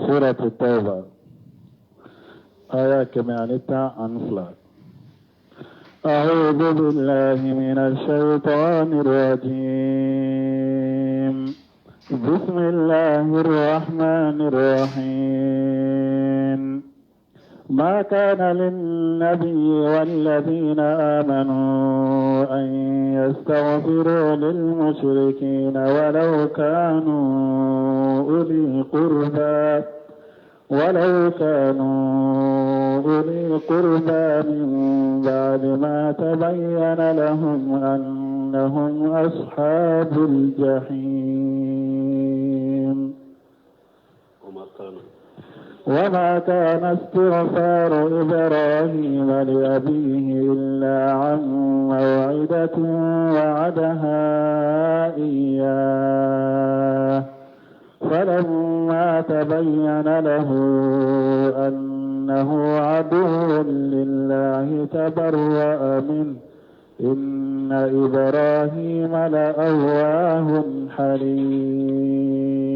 سورة التوبة آية كمانتا أنفلا. أعوذ بالله من الشيطان الرجيم. بسم الله الرحمن الرحيم. ما كان للنبي والذين آمنوا أن يستغفروا للمشركين ولو كانوا أولي قربى من بعد ما تبين لهم أنهم أصحاب الجحيم. وما كان استغفار إبراهيم لأبيه إلا عن موعدة وعدها إياه فلما تبين له أنه عدو لله تبرأ منه إن إبراهيم لأواه حليم.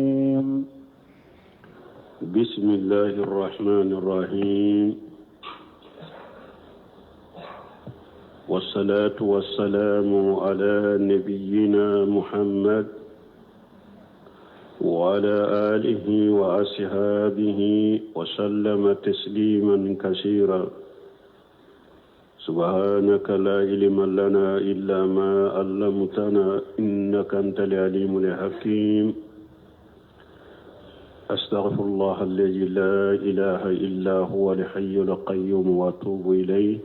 بسم الله الرحمن الرحيم. والصلاة والسلام على نبينا محمد وعلى آله وأصحابه وسلم تسليما كثيرا. سبحانك لا علم لنا إلا ما علمتنا إنك أنت العليم الحكيم. أستغفر الله الذي لا إله إلا هو الحي القيوم وأتوب إليه.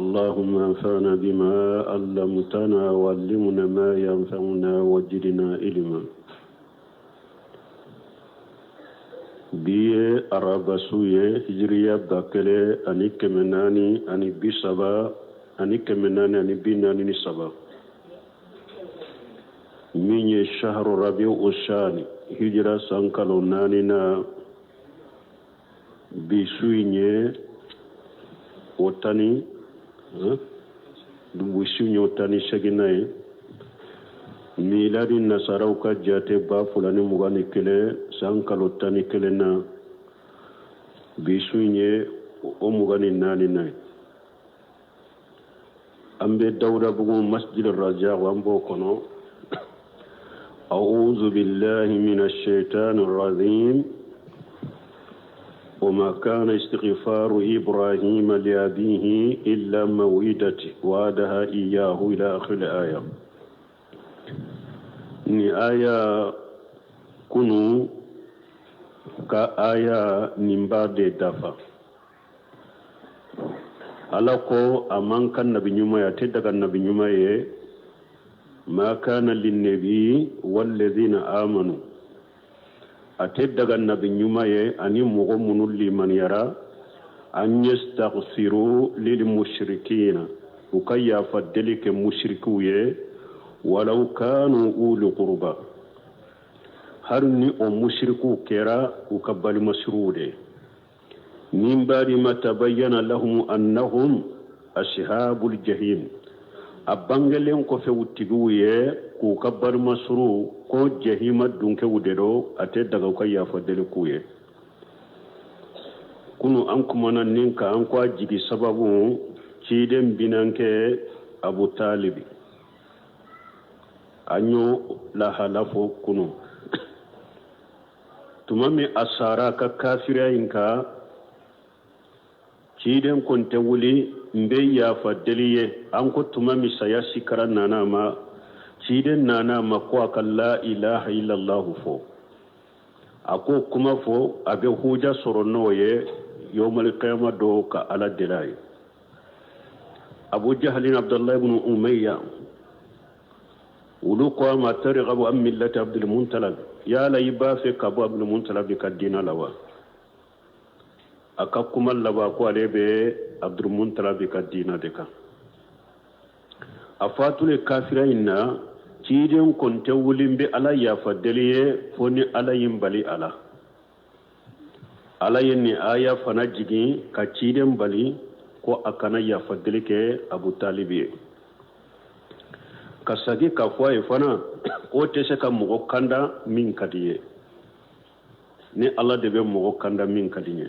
اللهم انفعنا بما علمتنا وعلمنا ما ينفعنا وزدنا علما. biye arabasuye hijriya bakele ani kemenani ani bisaba ani kemenani ani binani ni saba minye shahru rabiu ushani hijra sankalo nani na bisuye otani bisuye otani shaginaye miladi nasaraw ka jate ba fulani mugani kele sankalo tani kele na bisuye o mugani nani na ambe dawda bugu masjid ar-raja wambo kono. أعوذ بالله من الشيطان الرجيم. وما كان استغفار إبراهيم لأبيه إلا موعدة وعدها إياه إلى آخر الآية. ni aya kunu ka aya nimba de dafa alako amankan nabi nyuma ya daga nabi nyuma ye ma kana linnabi walladhina amanu daga nabi nyuma ye ani mugo munul liman yara an yastaghfiru lil mushrikina ukayya fadlike mushriku ye walau kanu uli qurba har ni o mushriku kera ukabal masrude min bari ma tabayyana lahum annahum ashabul jahim abangelen ko fe wutiguye ku kabal masru ko jahima dunke wudero ate daga ko ya fadel kuye kunu an kuma nan ninka an kwa jigi sababu ciden binanke Abu Talib anyo la halafo kunu tumami asara ka kafira inka ciden konte wuli mbe ya fadeliye anko tumami sayasi karan nana ma ciden nana ma ko akalla ilaha illallah fo ako kuma fo abe huja soronoye yawmal qiyamah do ka ala dilay. Abu Jahl Abdullah ibn Umayya ولقوا ما ترغب عن ملة عبد المنطلب يا ليبا في كابو عبد المنطلب كدينا لوا أكاكم اللوا قوالي بي عبد المنطلب كدينا دكا أفاتوا الكافرين تيدين كنت ولين بي على يافدليه فوني على ينبالي على يني آية فنجيكي كتيدين بالي كو أكنا يافدلك أبو طالبي kasagi ka fwa ifana ko te se ka mugo kanda min kadiye ni Allah de be mogo kanda min kadiye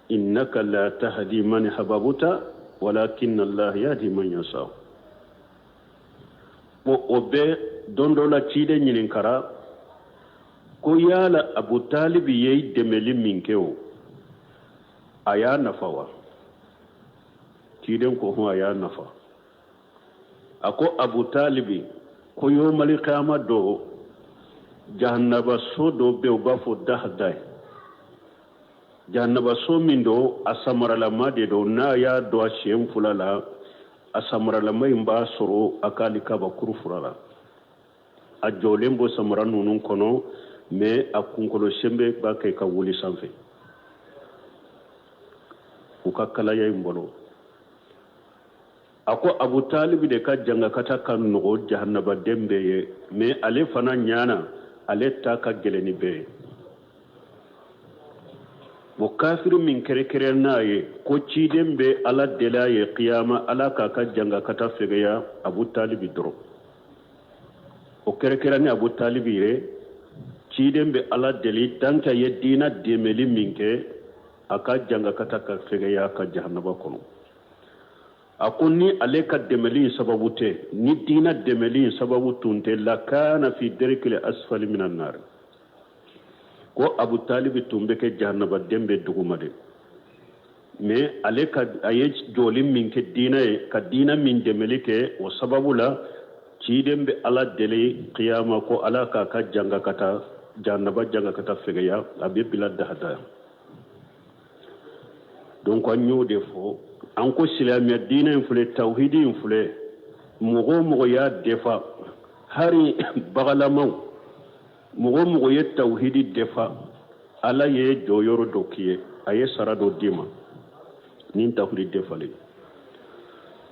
innaka la tahdi man hababuta walakin Allah yahdi man yasha o be dondola cide nyinin kara ko yala Abu Talib yey demeli min kewo aya nafawa ciden ko ho aya nafa ako Abu Talib ko yo mali qiyama do jahannaba so do be bafo dahdai jahannaba so min do asamara lama de do na ya do shem fulala asamara lama imba soro akali kaba kurfurala a jolembo samara nunun kono me akunkolo shembe ba kay ka wuli sanfe uka kala ya imbolo ako Abu Talib de ka janga kata kan no jahannaba dembe ye me ale fana nyana ale ta ka geleni be mo kafiru min kere kere na ye ko ci dembe ala dela ye qiyama ala ka janga kata fegeya Abu Talib dro o kere kere ni Abu Talib re ci dembe ala deli tanka ye dina demeli minke aka janga kata ka fegeya ka jahannaba kono akuni ale ka demeli sababu te ni dina demeli sababu tunte la kana fi dirkil asfali minan nar ko Abu Talib tumbe ke jahannaba dembe dugumade mais ale ka aye joli min ke dina e ka dina min demeli ke o sababu la ci dembe ala dele qiyama ko ala ka janga kata jahannaba janga kata fegeya abe bilad dahada donc anyo defo anko silamiya dina infule tawhidi infule mogo ya defa hari bagalamaw mogo ye tawhidi defa ala ye joyoro dokiye aye sarado dima nin tawhidi defale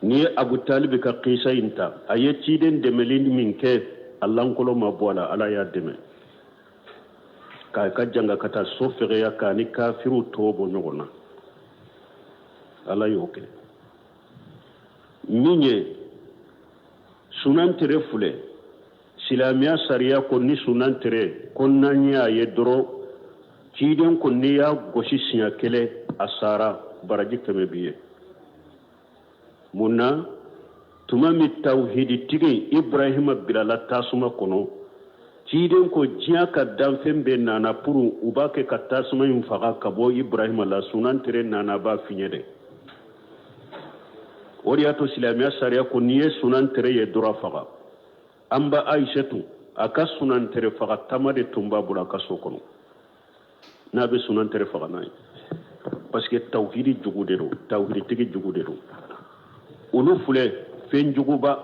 ni Abu Talib ka qisa inta aye ciden demelin minke allankolo mabwala ala ya deme ka janga kata sofere ya kani kafiru tobo nyogona ala yoke minye sunan tere fule silamiya sariya ko ni sunan tere ko nanya ye doro ciden ko ni ya goshi sinya kele asara baraji kame biye munna tuma mi tawhidi tigi Ibrahima bilala tasuma kono ciden ko jiya ka danfen be nana puru ubake ka tasuma yin faga kabo Ibrahima la sunan tere nana ba finyede oriyato silamiya sariya ko niye sunan tere ye dora faga amba Aishatu aka sunan tere faga tamade tumba bula kaso kono na be sunan tere faga nay parce que tawhidi jugude do tawhidi tigi jugude do ulu fule fen juguba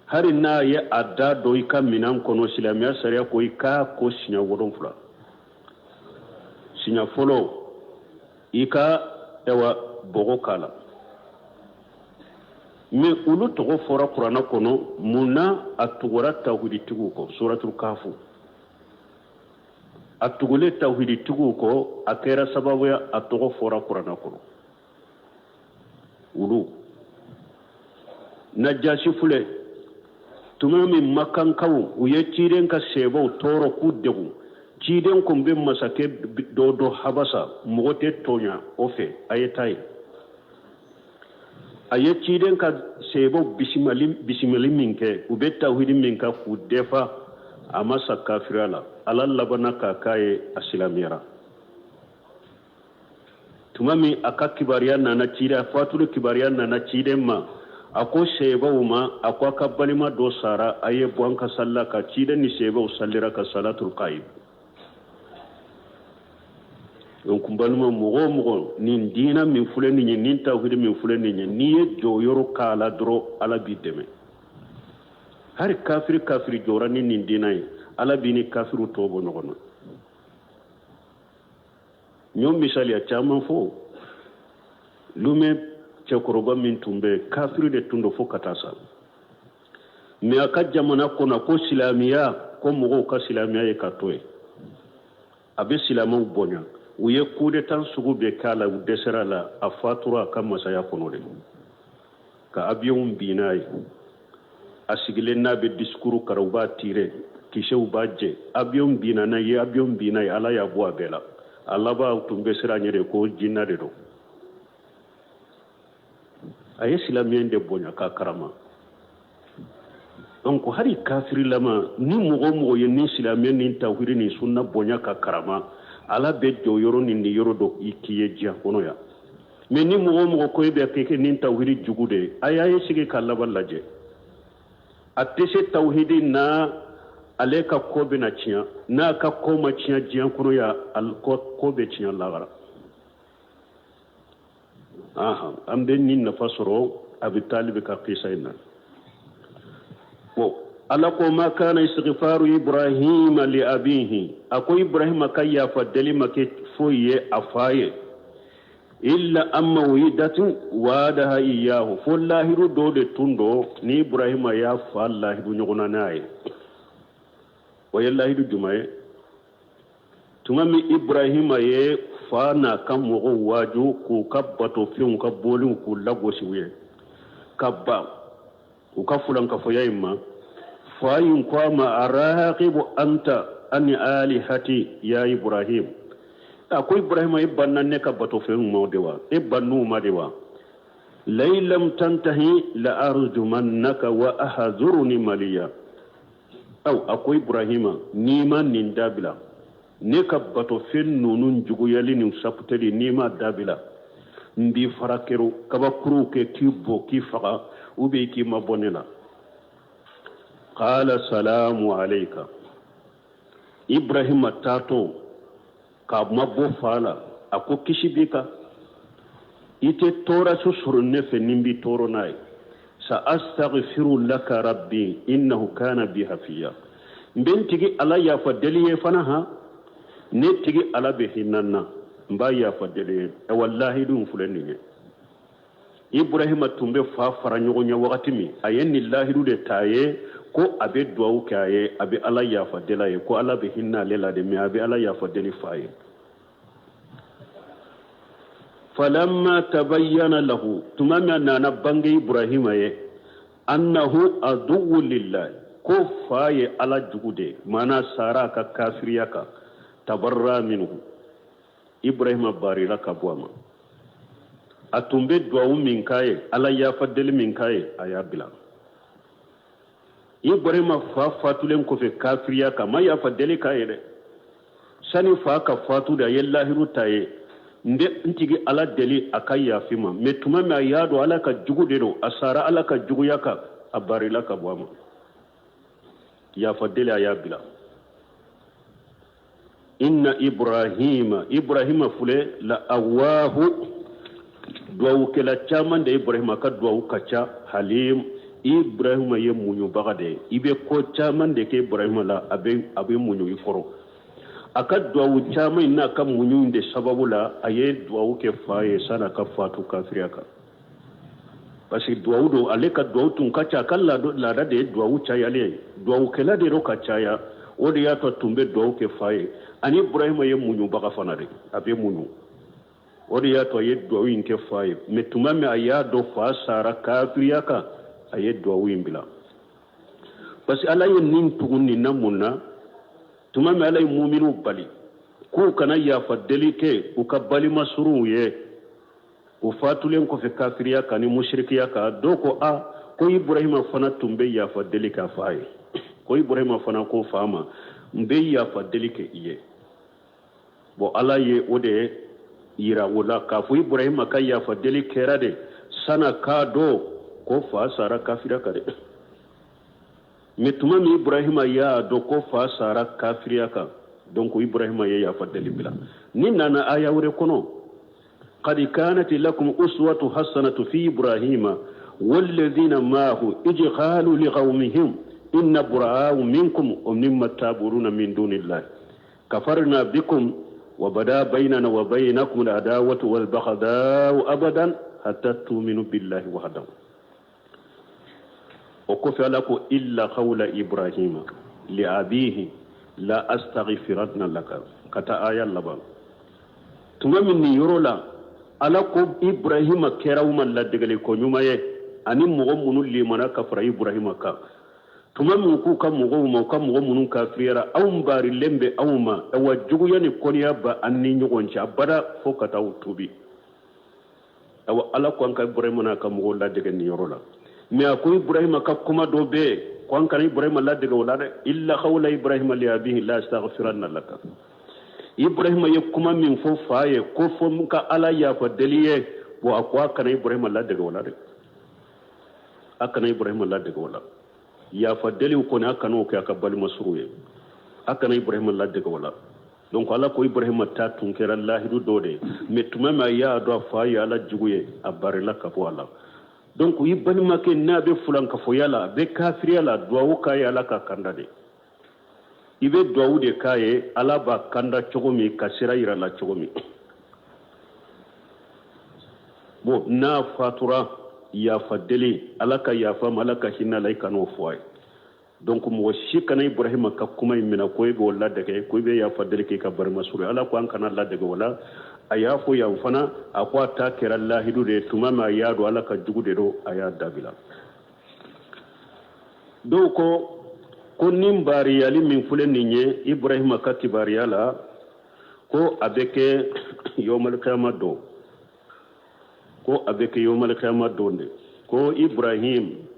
hari na ye adda do ika minan kono silamiya sariya ko ika ko sinya wodon fula sinya folo ika ewa bogo kala mais ulu togo fora qur'ana kono muna atugora tawhidi tigu ko suratul kahfu atugule tawhidi tigu ko akera sababu ya atogo fora qur'ana kono ulu najashi fule tumami makan kawu uye ciden ka sebo toro kudegu ciden ko be masake do habasa mogote tonya ofe ayetai aye ciden ka sebo bisimali minke ube tawhidi minka ku defa amasa kafirala alal labana ka kaye asilamira tumami aka kibariya nana cida fatulu kibariya nana ciden ma ako sebo ma ako kabbalima do sara aye bonka sallaka ciden ni sebo sallira ka salatul qaib donc mbaluma mogo nin dina min fule ni nin tawhid min fule ni ni jo yoro kala dro ala bi deme har kafir jora ni nin dina ala bi ni kafiru tobo nogono ñom misali ya chama fo lume chekoroba min tumbe kafiru de tundo fo katasa me aka jamana kona ko silamiya ko mogo ka silamiya e katoy abe silamu bonya uye kude tan sugu be kala desera la afatura kam masaya kono de ka abiyon binay asigile na be diskuru karuba tire kishew bajje abiyon bina na ye abiyon bina ye ala ya bo abela Allah ba tumbe sira nyere ko jinna de do aye silamien de bonya ka karama donc hari kafiri lama ni mogo ye ni silamien ni tawhid ni sunna bonya ka karama ala be do yoro ni yoro do ikiye jia kono ya mais ni mogo ko be ke ni tawhid jugude ayaye sige kala ballaje atese tawhid na aleka ko be na ciya na ka ko ma ciya jia kono ya al ko be ciya lagara aha ambe ni na fasoro abi talib ka qisaina ala ko ma kana istighfaru ibrahim li abihi ako ibrahim kayya fadali make foye afaye illa amma widatu wadaha iyahu fullahiru dode tundo ni ibrahim ya fa allah du nyogona naye wayallahi du jumaye tumami ibrahim ye fa na kam mo waju ku kabbato fiun kabbolun ku lagosi wiye kabba ku kafulan ka foyayma fayin kwama araqibu anta an alihati ya ibrahim akwai ibrahim ibban nan ne kabbato fiun mo dewa ibban nu ma dewa laylam tantahi la arjumannaka wa ahzuruni maliya akwai ibrahima ni man nin dabila ne kabbato fen nunun juguyali ni saputeli ni ma dabila mbi farakero kabakuru ke kibo kifaga ube ki mabonela qala salamu alayka ibrahim tato ka mabbo fala ako kishibika ite tora susurne fe nimbi toro nay sa astaghfiru laka rabbi innahu kana bi hafiya mbentigi ala ya fadeliye fanaha ne tigi ala be hinanna mba ya fadeliye e wallahi dum fulani ibrahim tumbe fa faranyonya wakati mi ayenni lahiru de taye ko abe duwawu kaye abe ala ya fadelaye ko ala be hinna lela de mi abe ala ya fadeli faye falamma tabayyana lahu tumama nana bangi ibrahim ye annahu adu lillahi ko faye ala jugude mana sara ka kafiriyaka tabarra minhu ibrahim barira ka buama atumbe duwawu min kaye ala ya fadeli min kaye aya bila ibrahim fa fatulen ko fe kafiriyaka ma ya fadeli kaye de sani fa ka fatu da yallahiru taye nde ntigi ala deli akaya fima metuma ma yado ala ka jugude do asara ala ka juguyaka abarila ka buama ya fadeli aya bila inna ibrahima fule la awahu duwawu kela caman da ibrahima ka duwawu kaca halim ibrahima ye munyu bagade ibe ko caman da ke ibrahima la abe munyu iforo aka duwawu caman na ka munyu de sababu la aye duwawu ke faye sana ka fatu kafiriyaka parce duwawu do ale ka duwawu tun kaca kala do la da de duwawu cayale duwawu kela de ro kacaya o de ya to tumbe duwawu ke faye ani ibrahima ye munyu baga fana de abe munyu o de ya to ye duwawu in ke faye metuma me aya do fa sara kafiriyaka aye duwawu in bila parce ala ye nin tugunni namunna tuma me ala ye mu'minu bali ko kana ya fa delike u ka bali masuru ye u fatulen ko fe kafiriyaka ni mushrikiyaka doko ko ibrahima fana tumbe ya fa delika faye ko ibrahima fana ko fama mbe ya fa delike iye bo ala ye ode ira wala ka fu ibrahima ka ya fa delike rade sana ka do ko fa sara kafira kade metuma mi ibrahima ya do ko fa sara kafiriya ka donc ibrahima ya fa delibila ni nana aya wure kono qad kanat lakum uswatu hasanatu fi ibrahima والذين معه إذ قالوا لقومهم إن براء منكم ومما تعبدون من دون الله كفرنا بكم وبدا بيننا وبينكم العداوة والبغضاء أبدا حتى تؤمنوا بالله وحده وكفى لكم إلا قول إبراهيم لأبيه لا أستغفرن لك كتا آية لبا تمامني يرولا ألاكم إبراهيم كراوما لدغلي كونيوما أني مغمون اللي منا كفر إبراهيم كا tuma mun ku ka mogo munun kafiriyara awun bari lembe awuma awa juguya ni koniya ba anni ɲɔgɔn cɛ abada fo ka taa tubi awa ala ko an ka ibrahima na ka mogo ladege ni yɔrɔ la mais a ko ibrahima ka kuma dɔ bɛ ko an kana ibrahima ladege o la dɛ illa qawla ibrahima li abihi la astaghfiranna laka ibrahima ye kuma min fo fa ye ko fo mun ka ala yafa deli ye bo a ko a kana ibrahima ladege o la dɛ a kana ibrahima ladege o la yafa deli ko ne a kana o kɛ a ka balima suru ye a kana ibrahima ladege o la donc ala ko ibrahima ta tun kɛra lahidu dɔ de mais tuma min a y'a dɔn a fa ye ala jugu ye a barila ka bɔ a la donc i balimakɛ n'a bɛ fulankafoya la a bɛ kafiriya la duwawu k'a ye ala ka kanda de i bɛ duwawu de k'a ye ala b'a kanda cogo min ka sira yira la cogo min bon n'a fatura yafa deli ala ka yafa ma ala ka hinɛ la i kan'o fɔ a ye donc mɔgɔ si kana ibrahima ka kuma in minɛ ko i b'o ladege ko i bɛ yafa deli k'i ka barima suru ala ko an kana ladege o la a y'a fɔ yan fana a ko a ta kɛra lahidu de tuma min a y'a dɔn ala ka jugu de don a y'a dabila dɔw ko nin bariyali min filɛ nin ye ibrahima ka kibariya la ko a bɛ kɛ yawmal qiyama don ko a bɛ kɛ yawmal qiyama don de ko ibrahim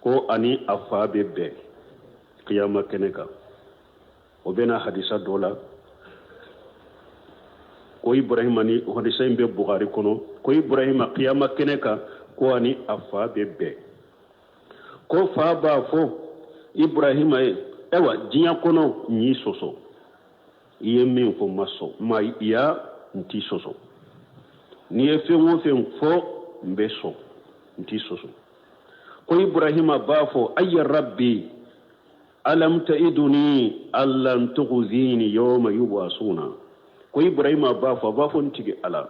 ko ani a fa bɛ bɛn qiyama kɛnɛ kan o bɛna hadisa dɔ la ko ibrahima ni hadisa in bɛ bukari kɔnɔ ko ibrahima qiyama kɛnɛ kan ko ani a fa bɛ bɛn ko fa b'a fɔ ibrahima ye ayiwa diɲɛ kɔnɔ n y'i sɔsɔ i ye min fɔ ma sɔn ma ya n t'i sɔsɔ n'i ye fɛn o fɛn fɔ n bɛ sɔn n t'i sɔsɔ ko ibrahima b'a fɔ ayya rabbi alam ta'iduni allan tughzini yawma yub'asuna ko ibrahima b'a fɔ n tigi ala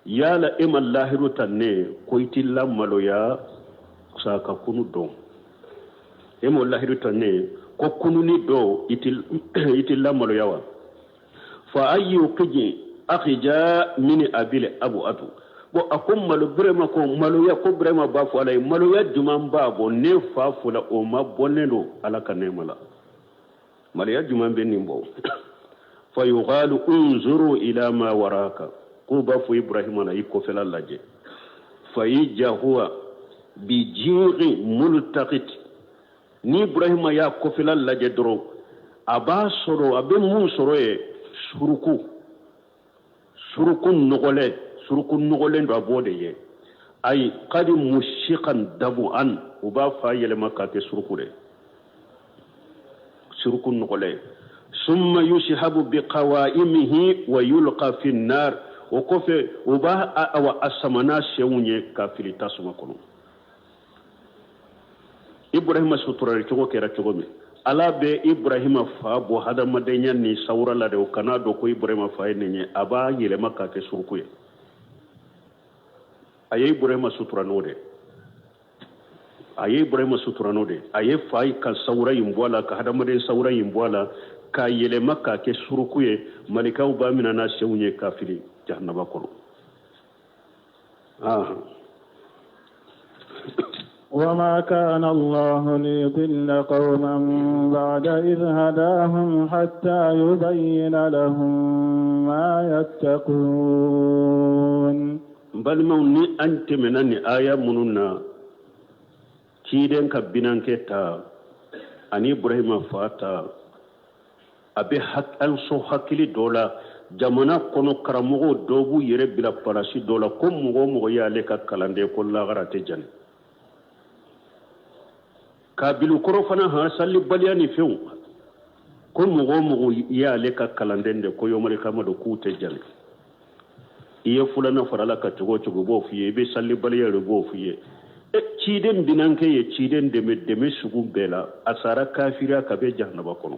yala e ma lahiru tan ne ko i t'i lamaloya saka kunu dɔn e ma lahiru tan ne ko kununi dɔ i t'i lamaloya wa fa ayyu qiji akhija min abil abu bon a ko malo birema ko maloya ko birema b'a fɔ ala ye maloya juman b'a bɔ ne fa fɔla o ma bɔnnen don ala ka nɛɛma la maloya juman bɛ nin bɔ fa yuqalu unzuru ila ma waraka ko b'a fɔ ibrahima na i kɔfɛla lajɛ fa yajahuwa bi jiqi multaqit ni ibrahima y'a kɔfɛla lajɛ dɔrɔn a b'a sɔrɔ a bɛ mun sɔrɔ ye suruku nɔgɔlen do a b'o de ye ayi kadi mushiqan dabu an u b'a fa yɛlɛma k'a kɛ suruku de suruku nɔgɔlen summa yushabu bi qawaimihi wa yulqa fi an-nar o kɔfɛ u b'a a samana sɛnw ye k'a fili tasuma kɔnɔ ibrahima suturali cogo kɛra cogo min ala bɛ ibrahima fa bɔ hadamadenya ni sawura la de o kana dɔn ko ibrahima fa ye nin ye a b'a yɛlɛma k'a kɛ suruku ye a ye ibrahima sutura n'o de a ye fa ka sawura in bɔ a la ka hadamaden sawura in bɔ a la k'a yɛlɛma k'a kɛ suruku ye malikaw b'a minɛ n'a senw ye k'a fili jahanaba kɔnɔ وما كان الله ليضل قوما بعد إذ هداهم حتى يبين لهم ما يتقون balimaw ni an tɛmɛna ni aya minnu na ciden ka binankɛ ta ani ibrahima fa ta a bɛ an sɔn hakili dɔ la jamana kɔnɔ karamɔgɔw dɔw b'u yɛrɛ bila palasi dɔ la ko mɔgɔ o mɔgɔ y'ale ka kalanden ko lagara tɛ jani kabilukɔrɔ fana salibaliya ni fɛnw ko mɔgɔ o mɔgɔ y'ale ka kalanden de ko yɔmari kama do k'u tɛ jani i ye fulana farala ka cogo cogo b'o f'i ye i bɛ salibaliya de b'o f'i ye ciden binankɛ ye ciden dɛmɛ sugu bɛɛ la a sara kafiriya ka bɛ jahanaba kɔnɔ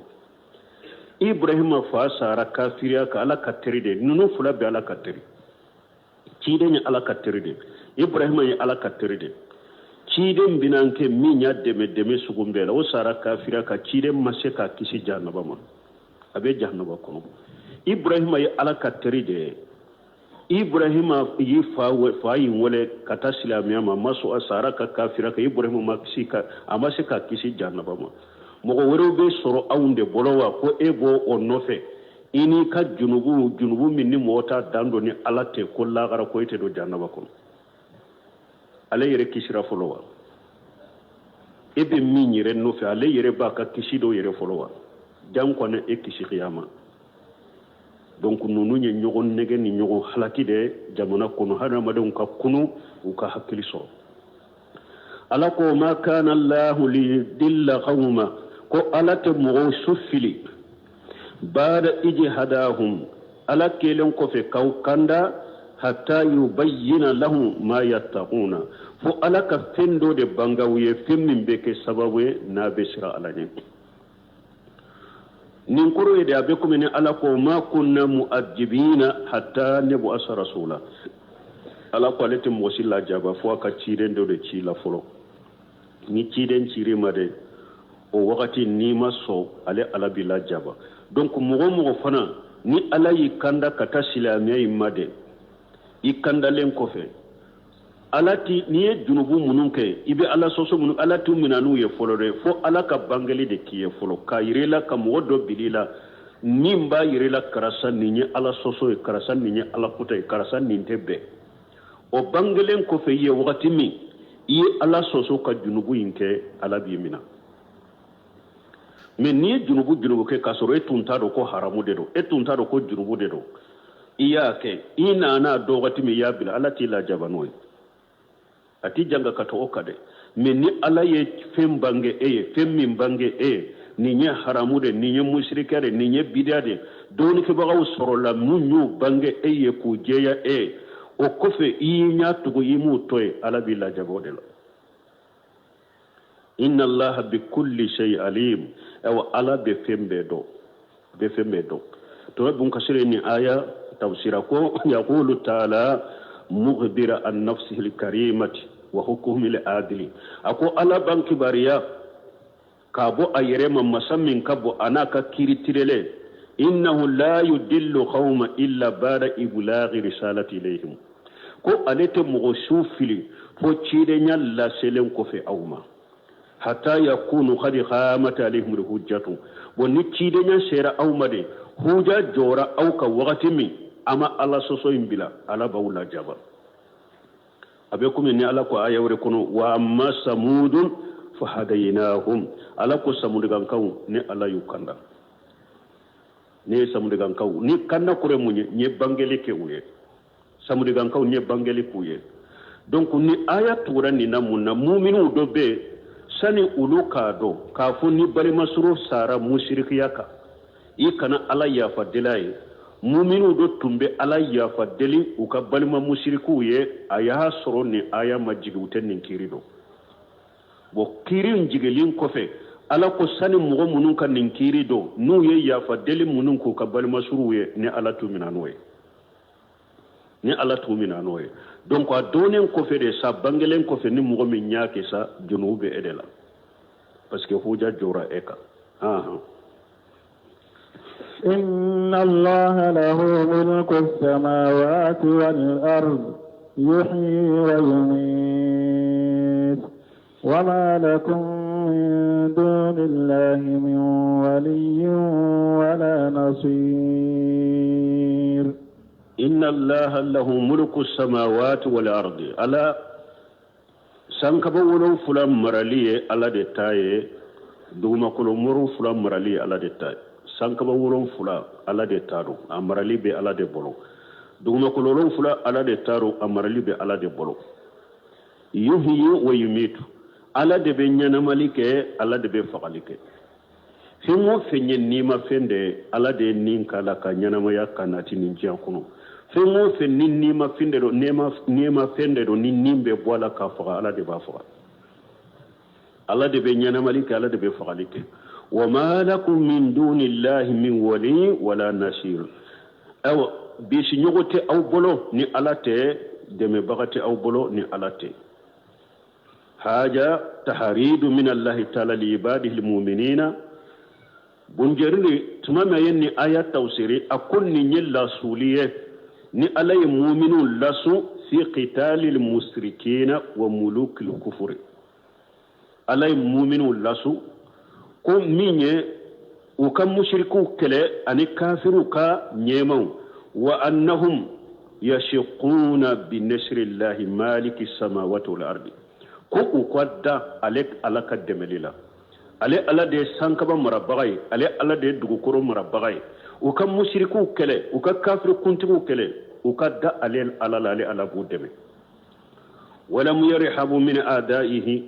ibrahima fa sara kafiriya ka ala ka teri de ninnu fila bɛ ala ka teri ciden ye ala ka teri de ibrahima ye ala ka teri de ciden binankɛ min y'a dɛmɛ sugu bɛɛ la o sara kafiriya ka ciden ma se ka kisi jahanaba ma a bɛ jahanaba kɔnɔ ibrahima ye ala ka teri de ye ibrahima yi fa yin wale kata silamiya ma maso asara ka kafira ka ibrahima ma kisi ka amase ka kisi jannaba ma mogo woro be soro awnde bolowa ko ebo onnofe ini ka junubu minni mota dando ni alate ko lagara ko ite do jannaba ko ale yere kisira folowa ebe min yere nofe ale yere ba ka kisi do yere folowa jam ko ne e kisi qiyama donc nunu nye nyogon nege ni nyogon halaki de jamana kono hana madon ka kunu uka hakili so ala ko ma kana allah li dilla qawma ko ala te mo sufili bada ijhadahum ala kelen ko fe kaw kanda hatta yubayyana lahum ma yattaquna fo ala ka fendo de bangawiye femmin be ke sababu na be sira ala ne nin koro yede abe ko min ala ko ma kunna mu'adjibina hatta nabu asa rasula ala ko alete mo sila jaba fo ka ciiden do de ci la folo ni ciiden ciri made o wakati ni ma so ale ala bila jaba donc mo fana ni ala yi kanda kata silamiya imade ikanda len ko fe alati ni ye junubu munun ke ibe ala soso munun alati minanu ye folo de fo ala ka bangeli de kiye folo ka yirela ka modo bilila nimba yirela karasa ninye ala soso e karasa ninye ala kuta e karasa ninte be o bangelen ko fe ye wakati mi iye ala soso ka junubu inke ala bimina mais ni junubu ke kasoro etunta do ko haramu de do etunta do ko junubu de do iya ke ina na do wakati mi ya bila alati la jabanoy ati janga kato okade mais ni ala ye fem bange fem min bange ni nya haramude ni nya mushrikare ni nya bidade doni ke bagaw soro la munyu bange ku jeya o kofe nya tugo yimu toy ala bila jabode la inna allaha bi kulli shay alim aw ala be fembe do to bun kasire ni aya tafsira ko yaqulu ta'ala mughbira an nafsihi al-karimati wa hukmi al-adli ako ala banki bariya kabo ayere masammin kabo anaka kiritirele innahu la yudillu qawma illa ba'da iblaghi risalati ilayhim ko alete mo sufili fo cide nyalla selen ko fe awma hatta yakunu qad qamat alayhim al-hujjatu bonni cide nya sera awma de huja jora aw ka waqti mi ama ala soso imbila ala bawla jaba abe kumi ni ala ko ayawre kono wa amma samudun fa hadaynahum ala ko samud gan kaw ne ala yukanda ne samud gan kaw ni kanna kure munye nye bangeli ke uye samud gan kaw nye bangeli kuye donc ni aya tura ni namuna mu'minu do be sani uluka do ka fu ni bari masuru sara mushrikiyaka ikana ala ya fadilai muminu do tumbe ala ya fadeli uka balima mushriku ye aya soro ni aya majigi uten kirido bo kirin jigelin kofe ala ko sani mugo munun kan nin kirido nu ye ya fadeli munun ko ka balima suru ye ni ala tumina noye donc a donen kofe de sa bangelen kofe ni mugo min nyaake sa junube edela parce que huja jora eka إن الله له ملك السماوات والأرض يحيي ويميت وما لكم من دون الله من ولي ولا نصير إن الله له ملك السماوات والأرض ألا سانكبولو فلان مراليه ألا دتاي دوما كلو مرو فلان مراليه ألا دتاي sankaba wolon fula ala de taro amarali be ala de bolo duguma kololon fula ala de taro amarali be ala de bolo yuhyi wa yumitu ala de be nyana malike ala de be fakalike fimo fenye nima fende ala de ninka la ka nyana maya kanati ninjia kuno fimo fenni nima fende do nema fende do ni nimbe bola ka faka ala de ba faka ala de be nyana malike ala de be fakalike وما لكم من دون الله من ولي ولا نصير أو بيش نيغوتي أو بولو ني ألاتي دمي بغتي أو بولو ني ألاتي حاجة تحريد من الله تعالى لعباده المؤمنين بنجرني تماما يني آيات توسيري أكون نيلا سولية ni ala ye mu'minu lasu fi qitalil musrikina wa mulukil kufri ala ye mu'minu lasu ko minye u ka mushriku kele ani kafiru ka nyemaw wa annahum yashiquna bi nasrillahi maliki samawati wal ardi ko u kwadda alek alaka demelila ale ala de sankaba marabagay ale ala de dugukoro marabagay u ka mushriku kele u ka kafiru kuntigu kele u ka da ale ala la ale ala bu deme wala yarhabu min adaihi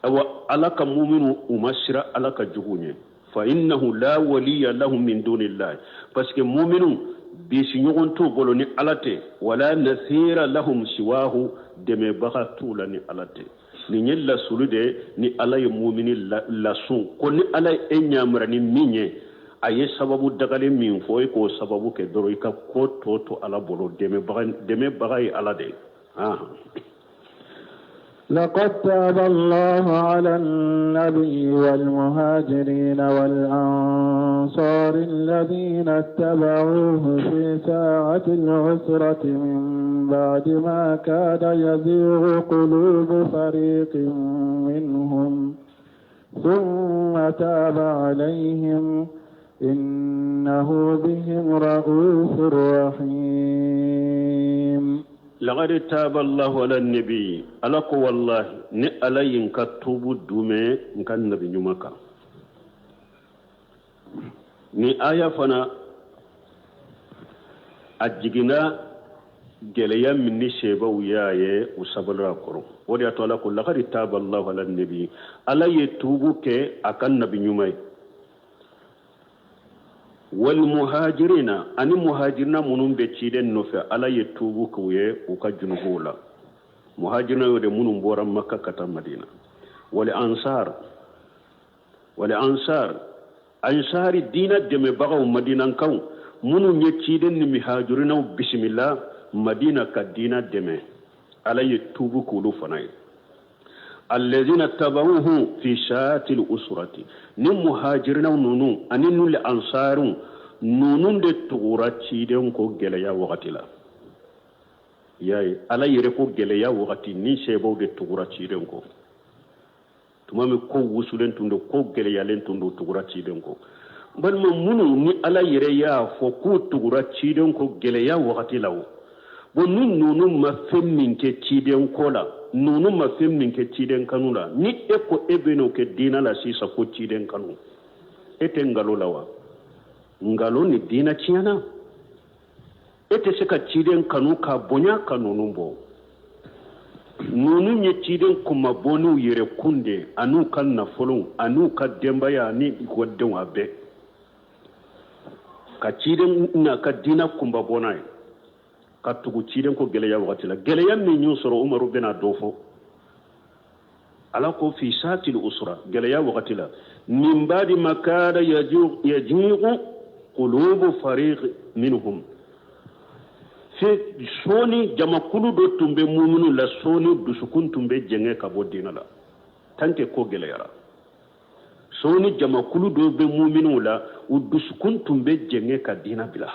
aw alaka mu'minu umashra alaka jugunye fa innahu la waliya lahum min dunillahi parce que mu'minu bi si ñogon to bolo ni alate wala nasira lahum siwahu deme baga tula ni alate ni ñella sulude ni alay mu'mini la sun ko ni alay e ñamra ni minye aye sababu dagale min foy ko sababu ke doro ka ko to ala bolo deme baga ala de لقد تاب الله على النبي والمهاجرين والأنصار الذين اتبعوه في ساعة العسرة من بعد ما كاد يزيغ قلوب فريق منهم ثم تاب عليهم إنه بهم رؤوف رحيم لقد تاب الله على النبي ألق والله نألي كتوب دومي كان نبي نمكا ni aya fana ajigina geleya minni sheba uyaye usabala koro wodi atola ko laqad taba Allah ala nabi ala yetubu ke akan nabi nyumay wal muhajirina ani muhajirina munum be ciden no fe ala yetubu ko ye u ka junubula muhajirina yode munum boram makka kata madina wal ansar ansari dina deme bagaw madinan kaw munum ye ciden ni muhajirina bismillah madina ka dina deme ala yetubu ko lu fanay الذين اتبعوه في شات الأسرة نم مهاجرين ونونو أنينو الأنصار نونو دي تغورات شيدين كو جليا وغتلا ياي ألا يركو جليا وغتي ني شيبو دي تغورات شيدين كو تمامي كو وسولين تندو كو جليا لين تندو تغورات شيدين كو بل منو ني ألا يريا فوكو تغورات شيدين كو جليا وغتلا bo nun nunu ma femmin ke ciden kola nunu ma femmin ke ciden kanula ni eko ebeno ke dina la sisa ko ciden kanu ete ngalo lawa ngalo ni dina ciana ete seka ciden kanu ka bonya kanu numbo nunu nye ciden kuma bonu yere kunde anu kan na folon anu ka dembaya ni godden abe ka ciden na ka dina kumba bonai katugu ciden ko geleya wakati la geleya min ñu soro umaru bena dofo ala ko fi satil usra geleya wakati la min badi makada yajiqu qulubu fariq minhum fi soni jama kulu do tumbe mu'minu la soni dusukun tumbe jenge ka bodina la tanke ko geleya soni jama kulu do be mu'minu la udusukun tumbe jenge ka dina bila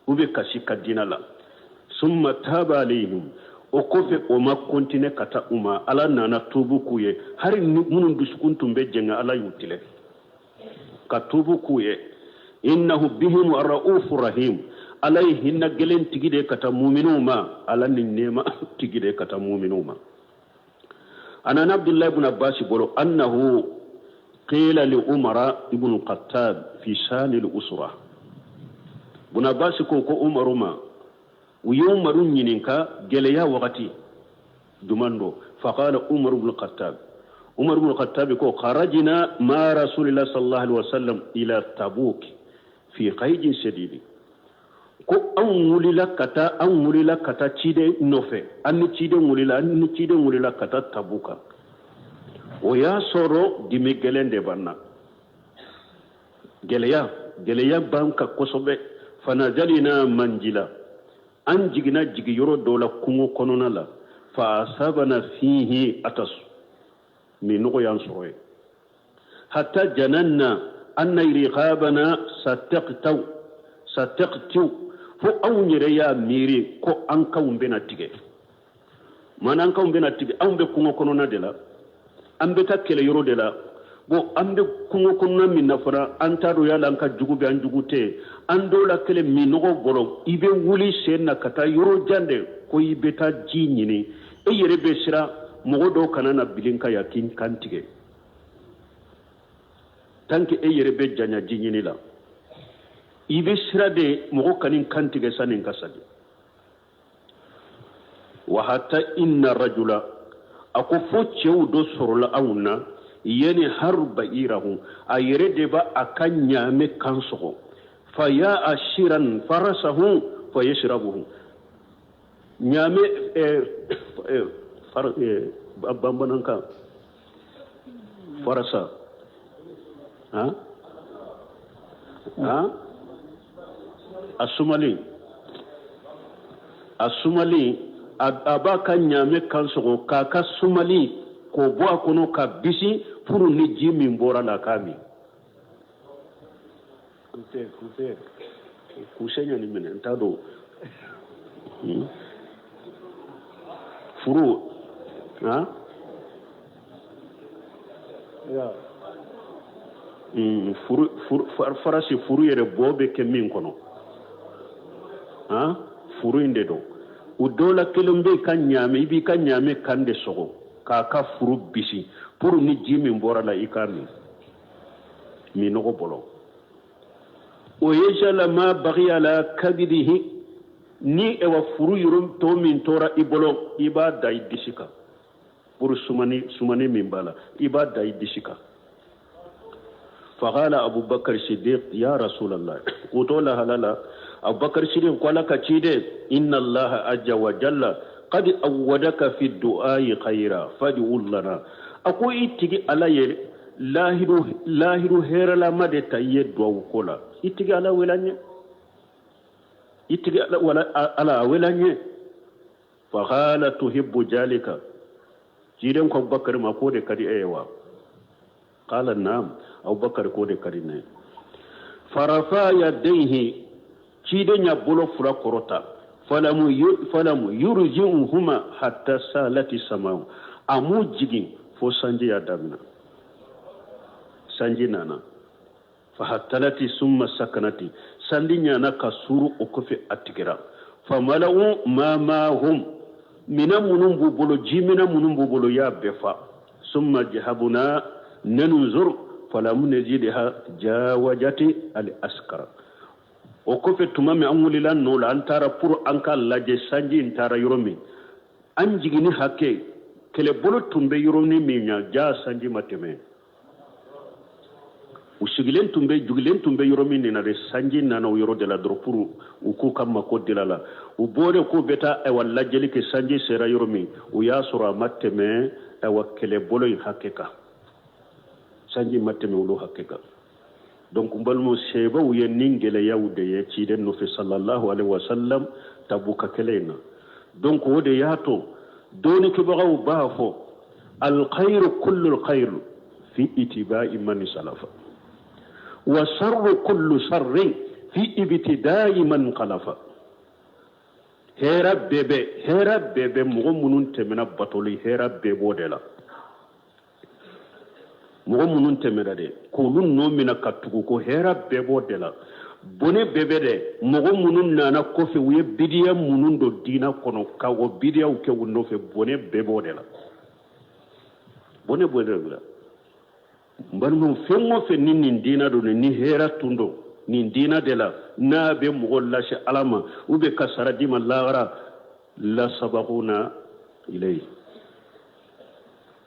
ube kashi ka dina la summa taba alayhim o kofe o ma kontine kata uma ala nana tubu kuye hari munun dusukun tumbe jenga ala yutile ka tubu kuye innahu bihim raufur rahim alayhi na gelen tigide kata mu'minuma ala ninnema tigide kata mu'minuma ana abdullah ibn abbas bolo annahu qila li umara ibn qattab fi shan al usra ibn abbas ko umaruma ويوم رنينك جليا وقتي دمانو فقال عمر بن الخطاب كو خرجنا مع رسول الله صلى الله عليه وسلم الى تبوك في قيد شديد كو امولي لك كتا تشيد نوفي ان تشيد مولي لك كتا تبوك ويا سورو ديمي گلن دي بنا جليا بانكا كوسوبه فنزلنا منجلا an jigina jigi yoro dola kungo konona la fa sabana fihi atas mi nugo yan soroy hatta jananna anna riqabana sataqtu fo anw yɛrɛ y'a miiri ko an kanw bɛna tigɛ mana an kanw bɛna tigɛ anw bɛ kungo kɔnɔna de la an bɛ taa kɛlɛyɔrɔ de la bon an bɛ kungo kɔnɔna min na fana an t'a dɔn yala an ka jugu bɛ an jugu tɛ an dɔw la kɛlɛ minɔgɔ bɔrɔ i bɛ wuli sen na ka taa yɔrɔ jan dɛ ko i bɛ taa ji ɲini e yɛrɛ bɛ siran mɔgɔ dɔw kana na bilin ka ya k'i kan tigɛ tant que e yɛrɛ bɛ janya ji ɲini la i bɛ siran de mɔgɔ kana kan tigɛ sanni ka sadi wa hatta inna rajula a ko fo cɛw dɔ sɔrɔla anw na yani harba irahu a yɛrɛ de ba a ka ɲaame kan sɔgɔ fa ya ashiran farasahu fa yashrabuhu ɲaame bambanankan farasa a sumali a b'a ka ɲaame kan sɔgɔ k'a ka sumali k'o bɔ a kɔnɔ ka bisi furu ni ji min bɔra la k'a min kuse ɲani minɛ n t'a dɔn furu farasi furu yɛrɛ bɔ bɛ kɛ min kɔnɔ furu in de don o dɔw la kelen bɛ ka ɲaame i b'i ka ɲaame kan de sɔgɔ k'a ka furu bisi pour ni ji min bɔra la i k'a min nɔgɔ bɔlɔ o ye jalama bagiya la kabirihi ni ewa furu yɔrɔ tɔ min tora i bolo i b'a da i disi kan pour sumani min b'a la i b'a da i disi kan faqala abubakar siddiq ya rasulallah o to la halala abubakar siddiq ko la ka ci de inna allaha azza wa jalla qad awwadaka fi du'ai khaira fad'u lana ako itigi ala ye lahiru herala made tayye du'u kola itigi ala welanye itigi ala welanye faqala tuhibbu jalika jiren ko abubakar ma ko de kadi ewa qala na'am abubakar ko de kadi ne farafa yadayhi ciden ya bolo fura korota falamu yurji'uhuma hatta salati samau amu jigin fo sanji ya damina sanji nana fa hattalati summa sakanati sandi nyana kasuru okofe atigira fa malau ma hum mina munum bubolo jimina munum bubolo ya befa summa jahabuna nanzur falamu nazidha jawajati al askara o kofe tuma mi an wulila no la an tara pour an ka laje sanji in tara yoro min an jigini hakke kele bolo tumbe yoro ni mi nya ja sanji mateme u sigilen tumbe yoro min na de sanji nana o yoro de la dro pour u ko kamma ko dilala u bore ko beta e walla jeli ke sanji sera yoro min u ya sura mateme e wa kele bolo in hakke ka sanji mateme u lo hakke ka donc mbalmo seba wuye ningele yawde ye ciiden no fi sallallahu alaihi wasallam tabuka kelena donc wode yato doni ke bagaw baafo al khayr kullu al khayr fi itiba'i man salafa wa sharru kullu sharrin fi ibtida'i man khalafa hera bebe mo munun temena batoli hera bebo de la mɔgɔ minnu tɛmɛra dɛ k'olu nɔ mina ka tugu ko hɛrɛ bɛɛ b'o de la bone bɛɛ bɛ dɛ mɔgɔ minnu nana kɔfɛ u ye bidiya minnu don diina kɔnɔ ka o bidiyaw kɛ u nɔfɛ bone bɛɛ b'o de la bone b'o de la n balimaw fɛn o fɛn ni nin diina don ni hɛrɛ tun don nin diina de la n'a bɛ mɔgɔ lase ala ma u bɛ ka sara di ma lahara lasabaquna ilayhi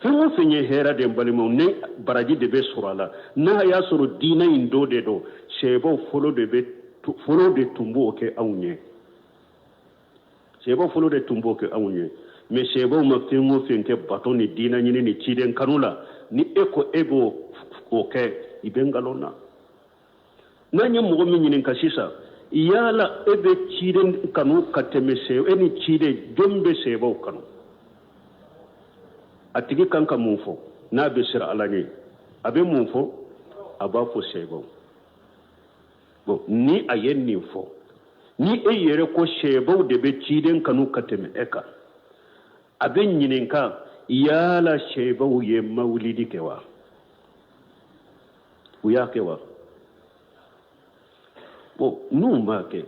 fɛn o fɛn ye hɛrɛ de balimaw ne baraji de bɛ sɔrɔ a la n'a y'a sɔrɔ diinɛ in do de don sɛbaw fɔlɔ de tun b'o kɛ anw ye sɛbaw fɔlɔ de tun b'o kɛ anw ye mais sɛbaw ma fɛn o fɛn kɛ bato ni diinɛ ɲini ni ciden kanu la ni e ko e b'o kɛ i bɛ nkalon na n'an ye mɔgɔ min ɲininka sisan yala e bɛ ciden kanu ka tɛmɛ e ni ciden jɔn bɛ sɛbaw kanu a tigi kan ka mun fɔ n'a bɛ siran ala ɲɛ a bɛ mun fɔ a b'a fɔ sɛbaw bon ni a ye nin fɔ ni e yere ko shebaw de be ciden kanu kateme eka aben nyininka yala shebaw ye maulidi kewa uya kewa bo numa ke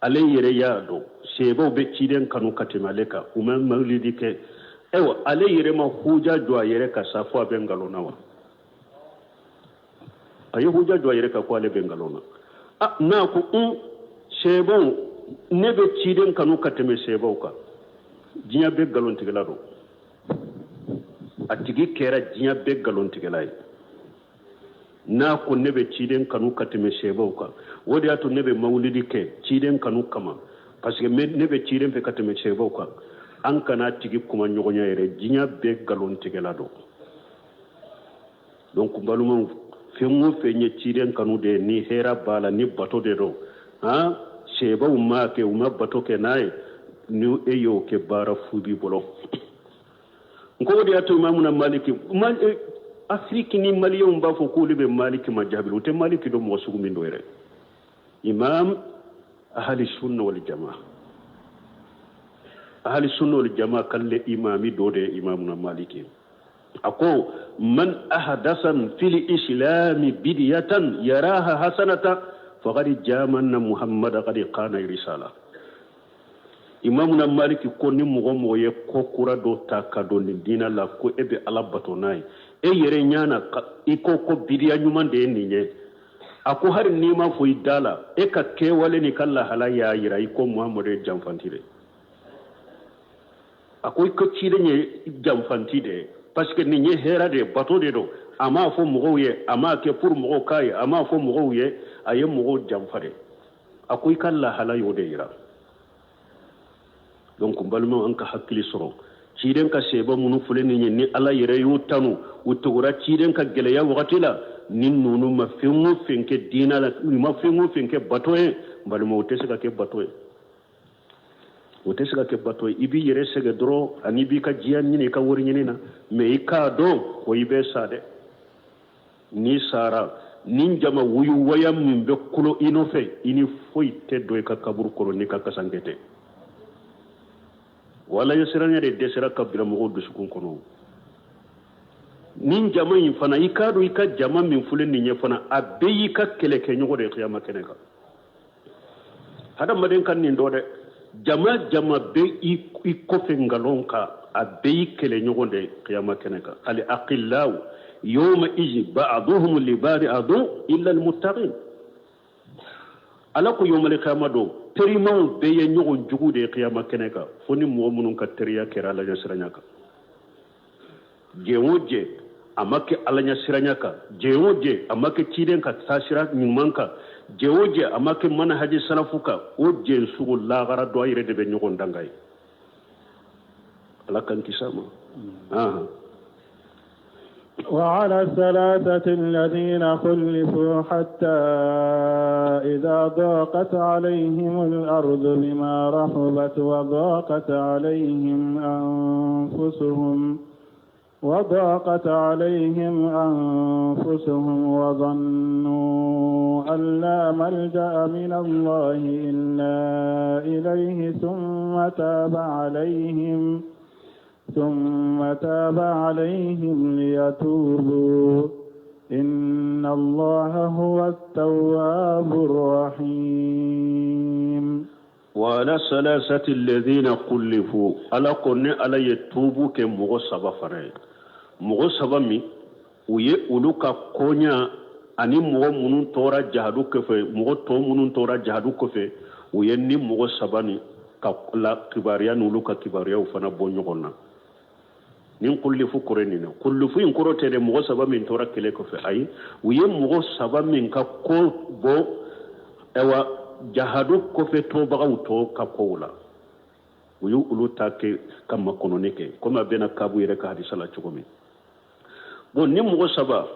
ale yere yado shebaw be ciden kanu kateme leka uma maulidi ke ewa ale yere ma huja jwa yere ka safo abengalona wa ayo huja jwa yere ka ko ale bengalona na ko shebaw ne be ciden kanu kateme shebaw ka jinya be galon tigela do atigi kera jinya be galon tigela na ko ne be ciden kanu kateme shebaw ka wodi ato ne be maulidi ke ciden kanu kama parce que ne be ciden fe kateme shebaw ka an kana tigi kuma nyogonya yere jinya be galon tigela do donc baluma fengo fenye ciden kanu de ni hera bala ni bato de do sheba umma ke umma bato ke nae ni eyo ke bara fubi bolo ko wodi ato imamuna maliki afriki ni maliyon ba fo ko libe maliki majabil te maliki do mo sugu min do yere imam ahli sunna wal jamaa ahli sunna wal jamaa kalle imami do de imamuna maliki ako man ahdasan fil islam bidiyatan yaraha hasanata faqad jamanna muhammad qad qana risala imamuna maliki ko ni mo ye ko kura do takado ni dina la ko ebe alabato nay e yere nyana iko ko bidiya nyuma de ninye ako har ni ma fo idala e ka ke wale ni kala halaya yira iko muhammad jamfantire ako ko cide ni jamfantide parce que ni hera de bato de do ama fo mo ye ama ke pour mo kay ama fo mo ye aye mo jamfare akoy kala halayo de yira donc balmo an ka hakili soro ciden ka seba munu fuleni ni ala yere yutanu utugura ciden ka gele ya wakati la nin nunu ma fengu fenke dina la ma fengu fenke bato e balmo utese ka ke bato e utese ka ke bato e ibi yere sege dro ani bi ka jian ni ka wori ni na me ika do ko ibe sade ni sara nin jama wuyu wayam min be kulo inofe ini foi teddo e ka kabur ko ni ka kasangete wala yasiranya de desira kabira mo do sukun kono nin jama yin fana ikado ika jama min fulen ni nyefana abeyi ka kele ke nyogo de qiyama keneka hada maden kan ni ndode jama be i kofe ngalonka abeyi kele nyogo de qiyama keneka al aqillau yawma iji ba'duhum li ba'du illa al muttaqin alako yawmal qiyamado terimaw be ye nyogo jugu de qiyama keneka foni mo munun ka teriya kera la jasiranyaka jewoje amake alanya siranyaka jewoje amake ciden ka tasira nyumanka jewoje amake manhaji salafuka oje sugu lagara do ayre de be nyogo ndangay alakan kisama وعلى الثلاثة الذين خلفوا حتى إذا ضاقت عليهم الأرض بما رحبت وضاقت عليهم أنفسهم وظنوا أن لا ملجأ من الله إلا إليه ثم تاب عليهم ليتوبوا إن الله هو التواب الرحيم وعلى الثلاثة الذين خلفوا على كون على يتوبوا كمغو سبا فري مغو سبا مي ويه أولوكا كونيا أني مغو منون تورا جهدو كفي مغو تو منون تورا جهدو كفي ويه ني مغو سبا ني كلا كباريا نولوكا كباريا وفنا بونيغونا nin kullifu kureni ne kullifu in kurote de mo saba min tora kele ko fe ay wiye mo saba min ka ko bo ewa jahadu ko fe to baga to ka ko wala wiyu uluta ke kam makono neke koma bena kabu yere ka hadisa la chugomi bon ni mo saba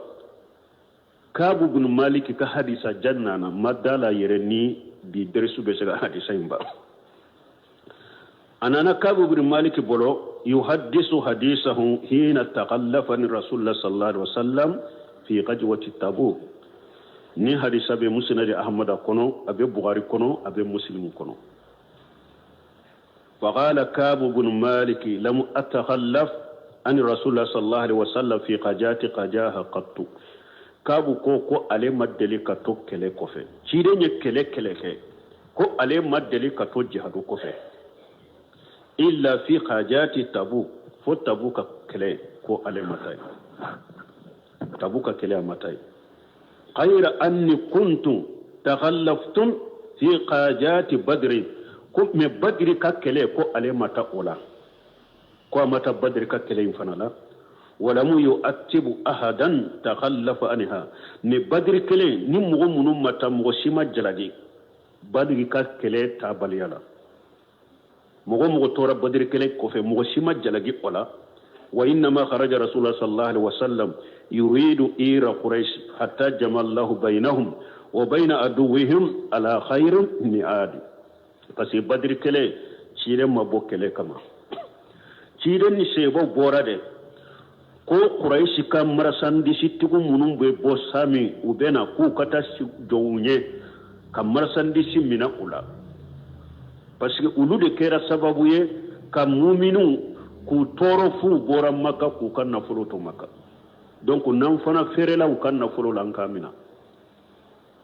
kabu bin malik ka hadisa jannana madala yere ni bi dersu be sega hadisa imba anana kabu bin malik bolo يحدث حديثه حين تخلف الرسول صلى الله عليه وسلم في غزوة تبوك ni hadisa be musnad ahmad kono abe bukhari kono abe muslim kono وقال كعب بن مالك لم أتخلف عن رسول الله صلى الله عليه وسلم في قجات قجاها قط كعب كو علي مدلي كتو كله كوفي تشيرني كله كله كو علي مدلي كتو جهادو كوفي إلا في قجات تبوك فتبوك كله كو علي متاي تبوك كله متاي غير أني كنت تخلفتم في قجات بدر ko me badri ka kele ko ale mata ola ko mata badri ka kele infanala wala mu yu'attibu ahadan takhallafa anha me badri kele ni mugo munum mata mugo shima jalagi badri ka kele tabaliyala mugo tora badri kele ko fe mugo shima jalagi ola wa inna ma kharaja rasulullah sallallahu alaihi wasallam yuridu ira quraish hatta jamallahu bainahum wa bain aduwwihim ala khairin mi'ad parce que badri kele cire mabo kele kama cire ni sebo bora de ko quraishi kam marasandi sitigu munum be bo sami ubena ku kata jounye kam marasandi simina ula parce que ulu de kera sababu ye kam mu'minu ku toro fu bora maka ku kan nafulu to maka donc nan fana ferela ku kan nafulu lankamina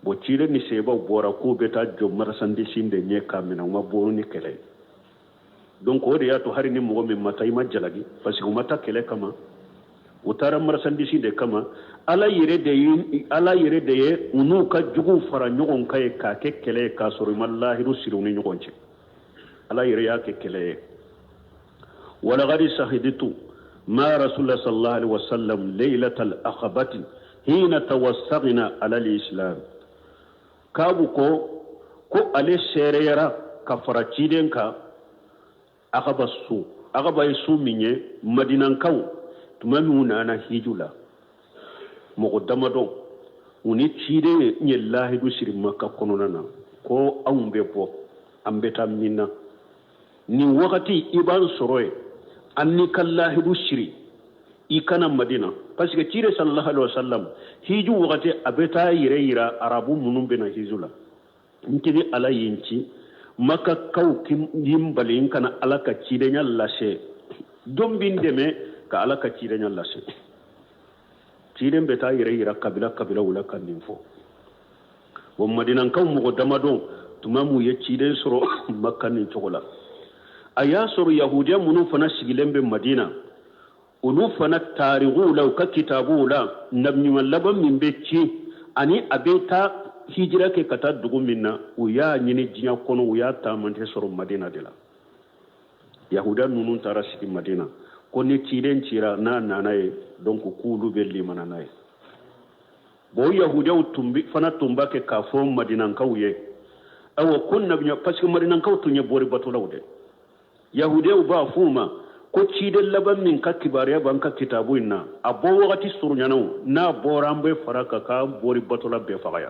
bo cire ni seba bora ko beta jo marasandi sinde nye kamina ma boru ni kele donc o de ya to hari ni mo min mata ima jalagi parce que mata kele kama utara marasandi sinde kama ala yire de ye unu ka jugu fara nyogon kay ka ke kele ka soro mallahi rusiru ni nyogon ci ala yire ya ke kele wala gadi sahiditu ma rasulullah sallallahu alaihi wasallam laylatal aqabati hina tawassagna ala al-islam kabu ko ale sereyara ka fara ciden ka aka ba su minye madinan kaw tuma mi na hijula mo damadon uni cide nye lahidu siri makka kononana ko awumbe bo ambeta minna ni wakati iban soroye anni kallahidu siri ikana madina parce que tire sallallahu alaihi wasallam hiju wakati abeta yira arabu munum bena hijula nkidi ala yinci maka kaw kim yimbalin kana ala ka cide nya lashe dombin deme ka ala ka cide nya lashe cide beta yira kabila wala kan info wo madina kaw mo damadon tumamu ye cide soro makka ni chokola aya soro yahudiya munum fana sigilembe madina ulu fana tarihu law ka kitabu la nabni laban min becci ani abeta hijira ke kata dugu minna uya nyini jinya kono uya tamante soro madina de la yahuda nunun tara sigi madina ko ni ciren cira na nanaye donc kulu be limana naye bo yahuda tumbi fana tumba ke ka fo madina kawye awo kunna binya parce que madina kaw tunye bori batulawde yahuda ba fuma ko ciden laban min ka kibariya ban ka kitabu inna abo wakati surnyano na borambe faraka ka bori batola be fagaya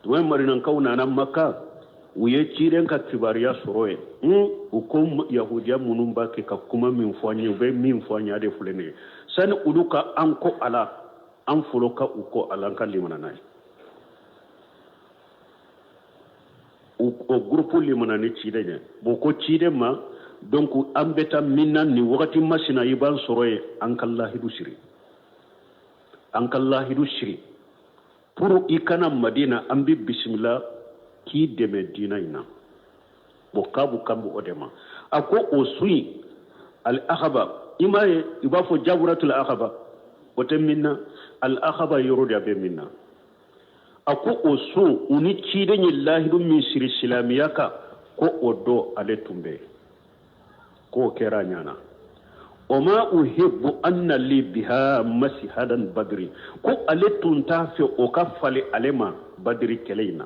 tuwe marinan kauna na makka uye ciden ka kibariya suroye uko yahudiya munumba ke ka kuma min fanya be min fanya de fulene san uluka anko ala an fuloka uko ala kan limana nai o grupu limana ni ciden boko ciden ma donc ambeta minna ni wakati masina iban soroye ankallahidu shiri pour ikana madina ambi bismillah ki deme dina ina bokabu kambu odema ako osui al akhaba imaye ibafo jaburatul akhaba otem minna al akhaba yorodia be minna ako osu uni chide ni lahidu min shiri islamiyaka ko odo ale tumbe ko kera nyana oma uhibbu anna li biha masihadan badri ko aletun tafe o kafale alema badri keleina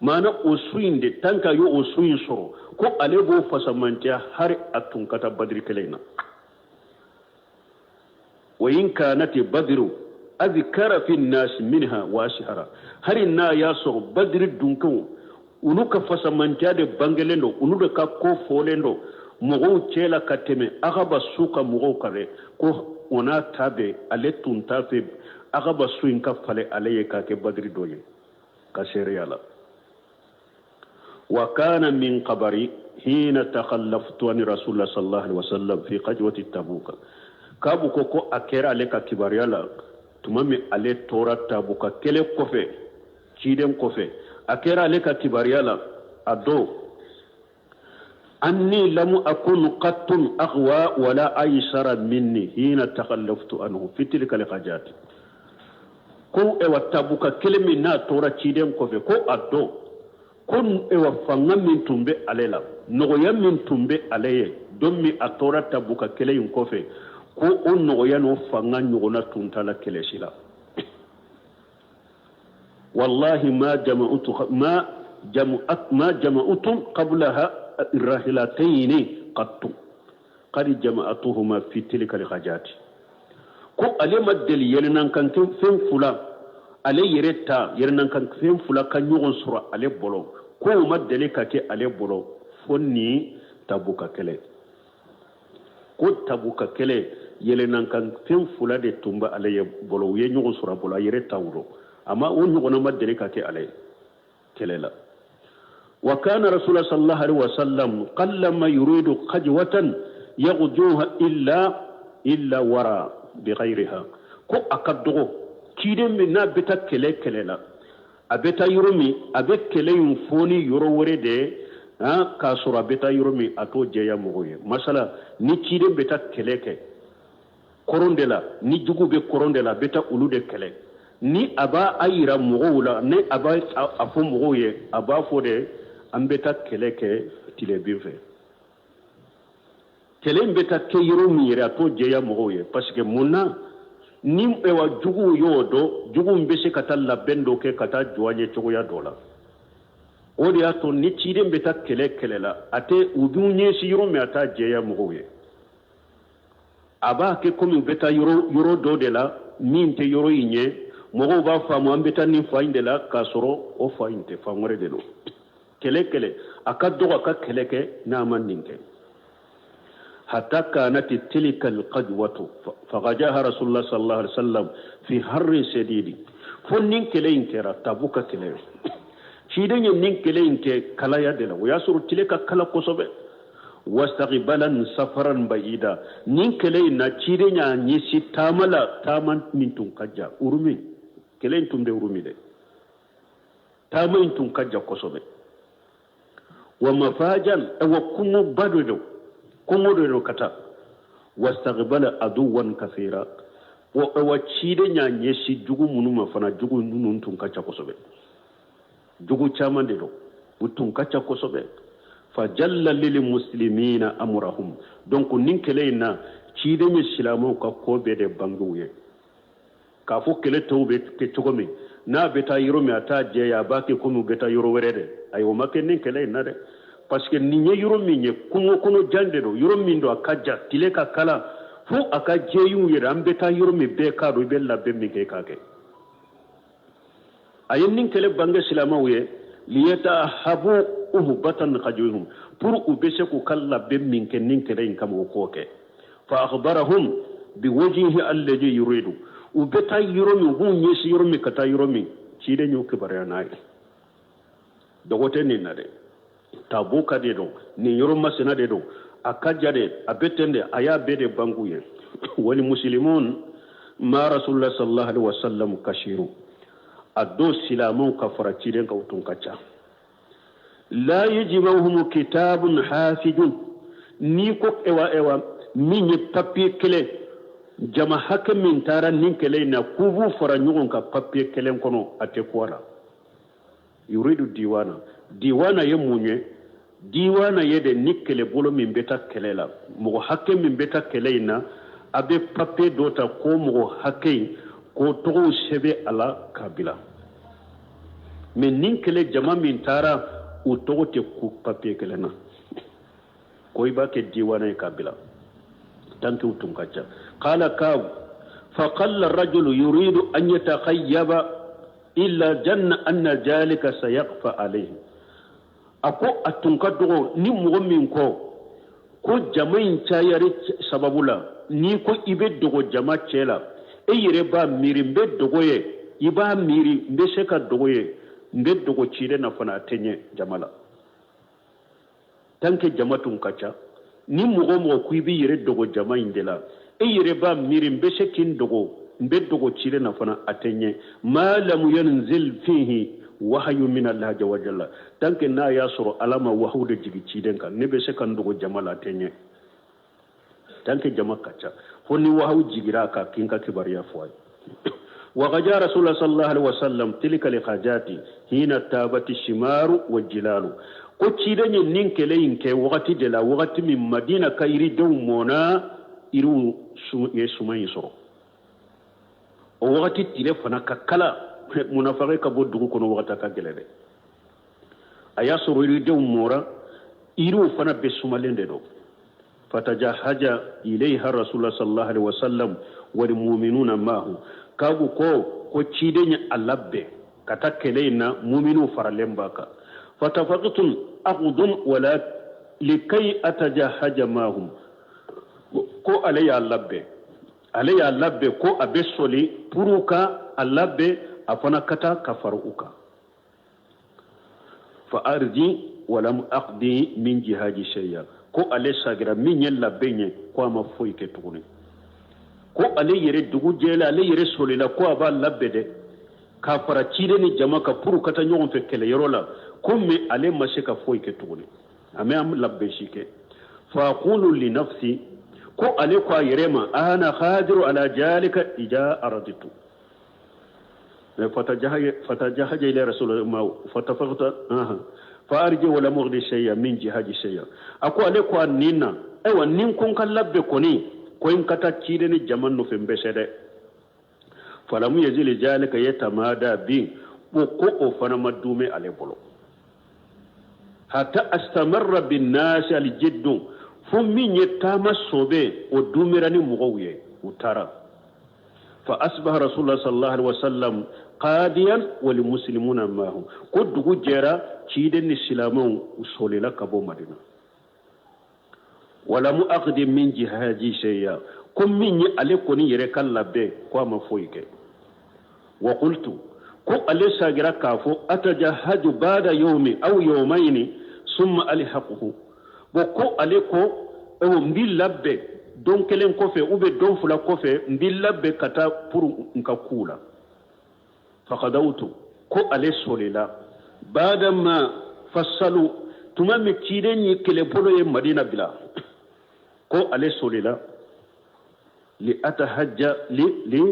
mana osuinde tanka yo osuin soro ko alebo fasamantia har atun kata badri keleina wa in kanat badru azkara fi an-nas minha wa ashhara harina ya so badri dunkan unuka fasamantia de bangelendo unuka ka ko folendo mogo cela kateme agaba suka mogo kare ko ona tabe ale tun tafe aga basu in ka fale alaye ka ke badri doye ka sharia la wa kana min qabari hina takhallaftu an rasulullah sallallahu alaihi wasallam fi qajwati tabuk kabu ko akera ale ka kibariya la tumami ale tora tabuka kele kofe ciden kofe akera ale ka kibariya la ado anni lam akun qattun aghwa wala aysara minni hina takhallaftu anhu fi tilka alhajat ko e watabuka kele minna tora ciden kofe ko ado kon e wa fanga min tumbe alela nogoya min tumbe aleye dommi atora tabuka kele yin kofe ko on nogoya no fanga nyogona tuntala kele sila wallahi ma jama'utum qablaha irrahilatayn qattu qad jama'atuhuma fi tilka alhajat ko ale maddel yelenan kan fen fula ale yereta yerenan kan fen fula kan nyogon sura ale bolo ko maddele ka ke ale bolo fonni tabuka kele ko tabuka kele yelenan kan fen fula de tumba ale ye bolo ye nyogon sura bolo yereta wuro amma on nyogona maddele ka ke ale kele la wa kana rasulullah sallallahu alaihi wasallam qallama yuridu qajwatan yaghjuha illa wara bighayriha ko akaddo kiden min na beta kele la abeta yoromi abe kele yum foni yoro wore de ka sura beta yoromi ato jeya mogoye masala ni kiden beta kele ke korondela ni jugu be korondela beta ulude kele ni aba ayira mogola ne aba afo mogoye aba fode ambeta kele ke tile bife kele mbeta ke yoromi yere ato jeya mogoye parce que munna ni ewa jugu yodo jugu mbese kata labendo ke kata juanye chogoya dola odi ato ni chide mbeta kele la ate udunye si yoro me ata jeya mogoye aba ke komi beta yoro do de la minte yoro inye mogo ba famu ambeta ni fainde la kasoro o fainte famore de lo kele akaddo ka kele na maninke حتى كانت تلك القدوة فغجاها رسول الله صلى الله عليه وسلم في حر شديد فنين كلين كرا تبوك كلين شيدين يمنين كلين كلا يدلا وياسر تلك كلا قصبة واستقبلا سفرا بعيدا نين كلين شيدين يسي تامن من تنكجا أرمي كلين تمد أرمي ده تامن تنكجا قصبة ومفاجا وكم بدو komodo kata wastaqbala aduwan kathira wa chide nya nyesi jugu munuma fana jugu nunun tun kacha kosobe jugu chamande do utun kacha kosobe fa jalla lil muslimina amrahum donc ninkeleina chide nya silamo ka kobe de banguye ka fo kele tawbe ke togomi na beta yoro mi ata je ya bake komu beta yoro werede ayo make ninkeleina de parce que ni nye yoro minye kuno jande do yoro mindo akaja tile ka kala fu akaje yu yere ambeta yoro mi be ka do be labbe mi ke kake ayen nin kele bange silama wuye liyata habu uhbatan qajuhum pour ubese ku kala be min ke nin kele in kam ko ke fa akhbarahum bi wajhihi alladhi yuridu ubeta yoro mi hu nyesi yoro mi kata yoro mi ci de nyu ke bare na dogote ni na de tabuka de do ni yoro masina de do akaja de abetende aya bede banguye wali muslimun ma rasulullah sallallahu alaihi wasallam kashiru addo silamun kafara ciden ka utun kacha la yajma'uhum kitabun hafidun ni ko ewa min papier kele jama hakke min tara nin kele na kubu fara nyugon ka papier kele kono ate kwala yuridu diwana ye munye diwana ye de nikele bolo min beta kelela mo hakke min beta keleina abe papier dota ko mo hakke ko to sebe ala kabila men ninkele jama min tara o to te ku papier kelena ko iba ke diwana e kabila tanki utum kacha qala ka fa qalla ar-rajulu yuridu an yatakhayyaba illa janna anna jalika sayaqfa alayhi ako atunka dogo ni mo min ko jamain chayari sababula ni ko ibe dogo jama chela yere ba miri mbe dogoye iba miri mbe seka dogoye mbe dogo cire na fana tenye jamala tanke jamatun kacha ni mugo mo kuibi yere dogo jama indela yere ba miri mbe sekin dogo mbe dogo cire na fana atenye ma lam yanzil fihi wahyu min Allah jalla jalla tanke na ya soro alama wahude jigi ciden kan ne be sekan dogo jamala tenye tanke jama kacha honni wahyu jigira ka kinka kibariya fwai وغجا رسول الله صلى الله عليه وسلم تلك الحاجات حين تابت الشمار والجلال قتيدني نينكلين كي وقت دلا وقت من مدينه كايري دومونا يرو يسمى يسرو وقت تلفنا ككلا منافقه كبدو كنو وقت كغلده ايا سرو يري دومورا يرو فنا بسمالين دو فتجهج اليها رسول الله صلى الله عليه وسلم والمؤمنون معه kagu ko cidenya alabbe kata keleina mu'minu faralembaka fatafaqtum aqdun wala likay atajahaja mahum ko alayya alabbe ko abesoli puruka alabbe afana kata kafaruka fa arji walam aqdi min jihaji shay'a ko alessagira min yalla benye ko ma foyke tuguni ko ale yere dugu jela ale yere solila ko aba labbede ka fara cide ni jama ka puru kata nyon fe kele yorola comme ale mashika foy ke tuguni ame am labbe shike fa aqulu li nafsi ko ale ko yerema ana khadiru ala jalika ija araditu fatajahaja ila rasulullah ma fatafaqta fa arji wala mughdi shay'a min jihaji shay'a ako ale ko nina ewa nin kun kan labbe ko ni ko in kata cide ni jaman no fembe sede falamu yazili jalika yatamada bi ko o fana madume ale bolo hatta astamarra bin nas al jiddu fummi nyetama sobe o dumirani mugawiye utara fa asbaha rasulullah sallallahu alaihi wasallam qadiyan wal muslimuna mahu ko dugu jera cide ni silamon usolila kabo madina wala mu aqdi min jihaji shay'a kum min ale koni yere kallabe ko ma foyke wa qultu ko ale sagira kafo atajahaju bada yawmi aw yawmayn summa alhaquhu bo ko ale ko o mbilabbe don kelen ko fe ube don fula ko fe mbilabbe kata pour nka kula faqadawtu ko ale solila bada ma fasalu tuma mi cidenyi kele polo ye madina bila ko ale solila li atahajja li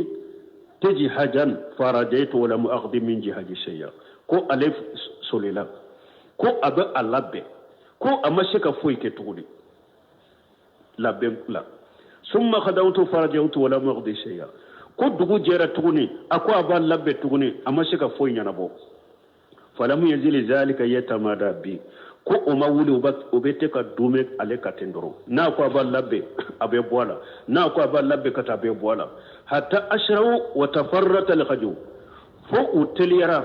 teji hajan farajaitu wala muaqdi min jihaji shay'a ko ale solila ko abe alabbe ko amashika foyke tugudi labbe la summa khadawtu farajaitu wala muaqdi shay'a ko dugu jera tuguni ako aba labbe tuguni amashika foynya nabo falamu yazili zalika yatamada bi ko o ma wuli o be te ka dume ale ka tendoro na ko aba labbe abe bola na ko aba labbe kata abe bola hatta ashraw wa tafarrata al khaju fo uteliyara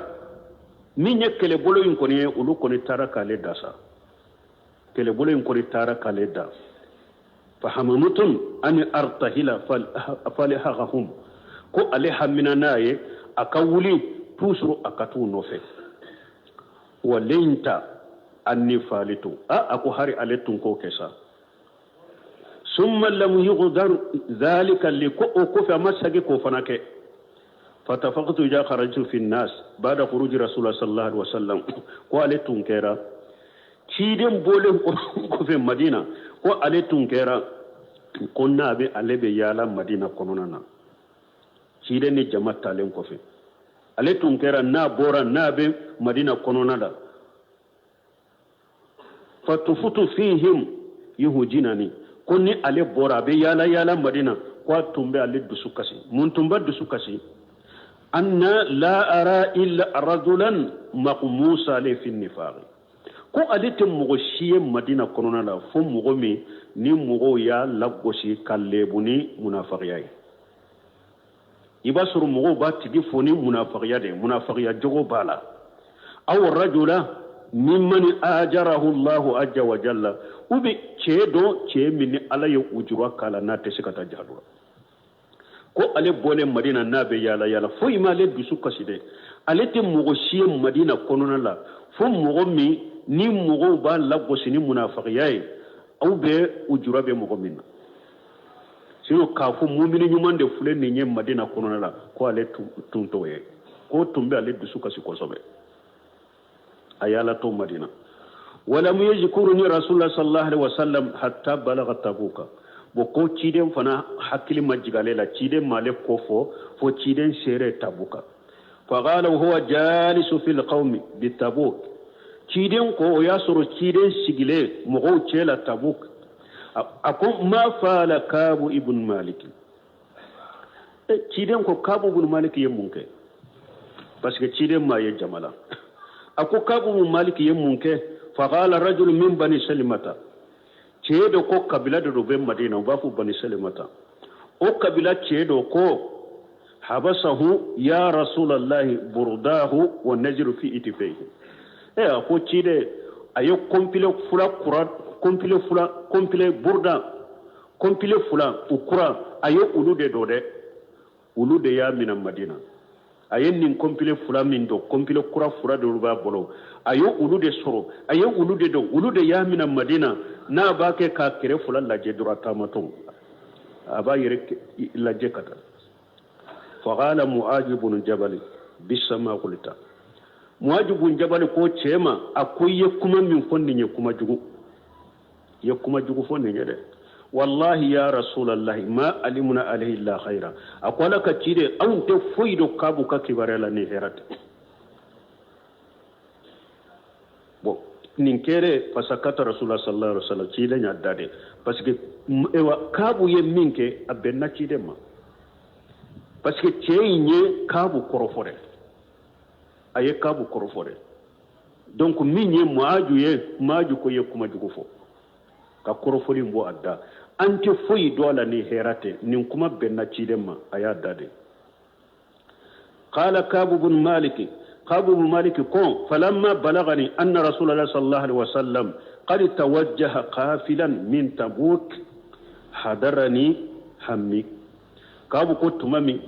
min kele bolo yin ko ne ulu ko ne taraka le dasa kele bolo yin ko ne taraka le da fa hamamutun an artahila falahahum ko ale hamina naye akawuli tusuru akatu nofe walinta anni falitu ako hari aletun ko kesa summa lam yughdar dhalika ko fa masage ko fanake fatafaqtu ja kharajtu fi an-nas ba'da khuruj rasulullah sallallahu alaihi wasallam ko aletun kera ciden bole ko fe madina ko aletun kera konna be alebe yala madina kononana ciden ni jama'a len ko fe aletun kera na bora na be madina kononada fatufutu fihim yuhujinani kunni ale bora be yala madina kwa tumbe ale dusukasi mun tumba dusukasi anna la ara illa rajulan maqmusa li fi nifaq ko ale te mugo shiye madina konona la fo mugo mi ni mugo ya lagosi kallebuni munafiqiyai ibasuru mugo ba tigi foni munafiqiya de munafiqiya jogo bala aw rajula mimman ajarahu Allah azza wa jalla ubi chedo che min ala yo ujura kala na te sikata jadura ko ale bolen madina nabe yala yala fo imale dusu kaside ale te mogo shiye madina konona la fo mogo mi ni mogo ba lagosi ni munafiqiya au be ujura be mogo minna sino ka fo mu'mini nyuman de fule ni nye madina konona la ko ale tunto ye ko tumbe ale dusu kasi kosobe ayala to madina wala mu yajkuruni rasulullah sallallahu alaihi wasallam hatta balagha tabuka boko ciden fana hakili majigale la ciden male kofo fo ciden sere tabuka faqala huwa jalisu fil qawmi bitabuk ciden ko ya soro ciden sigile mo cela tabuk akon ma fala kabu ibn malik ciden ko kabu ibn malik yemunke parce que ciden ma ye jamala ako kabu ibn malik yemunke faqala rajul min bani salimata ceedo ko kabila do be madina ba fu bani salimata o kabila ceedo ko habasahu ya rasulullahi burdahu wa najru fi itifayhi ko cide ayo compile fula qur'an compile burda compile fula ukura ayo ulude do de ulude ya min madina ayen nin compile fula min do compile kura fura do ba bolo ayo ulude soro ayo ulude do ulude ya min madina na ba ke ka kire fula laje durata maton aba yire laje kata fa qala muajib bin jabal bisama qulta muajib bin jabal ko cema akoy kuma min fonni ne kuma jugu fonni ne de wallahi ya rasulullah ma alimuna alayhi illa khaira akwala ka cide an te foido kabu ka kibarela ni herat bo nin kere fasakata rasulullah sallallahu alaihi wasallam cide nya dade parce que ewa kabu ye minke abenna cide ma parce que ceyinye kabu korofore aye kabu korofore donc minye maaju ko ye kuma jugu fo ka korofori mbo adda ante foyi dola ni herate nin kuma benna cide ma aya dade qala kabu bin malik ko falamma balagani anna rasulullah sallallahu alaihi wasallam qad tawajjaha qafilan min tabuk hadarani hammi kabu ko tumami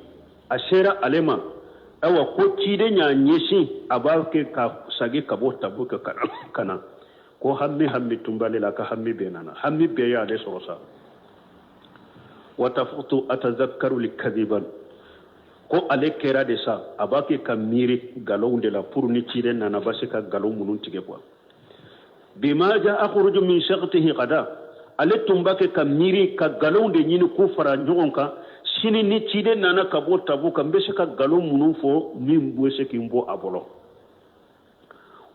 ashera alema awa ko cide nya nyeshi abake ka sage kabo tabuka kana ko hammi tumbale la ka hammi benana hammi be ya de sorosa watafutu atazakkaru likadiban ko ale kera de sa abake ka miri galon de la pour ni cide nana basika galon munun tige quoi bima ja akhruju min shaqtihi qada ale tumbake ka miri ka galon de nyini ku fara njonka sini ni cide nana kabo tabuka mbesika galon munun fo min bwese kimbo abolo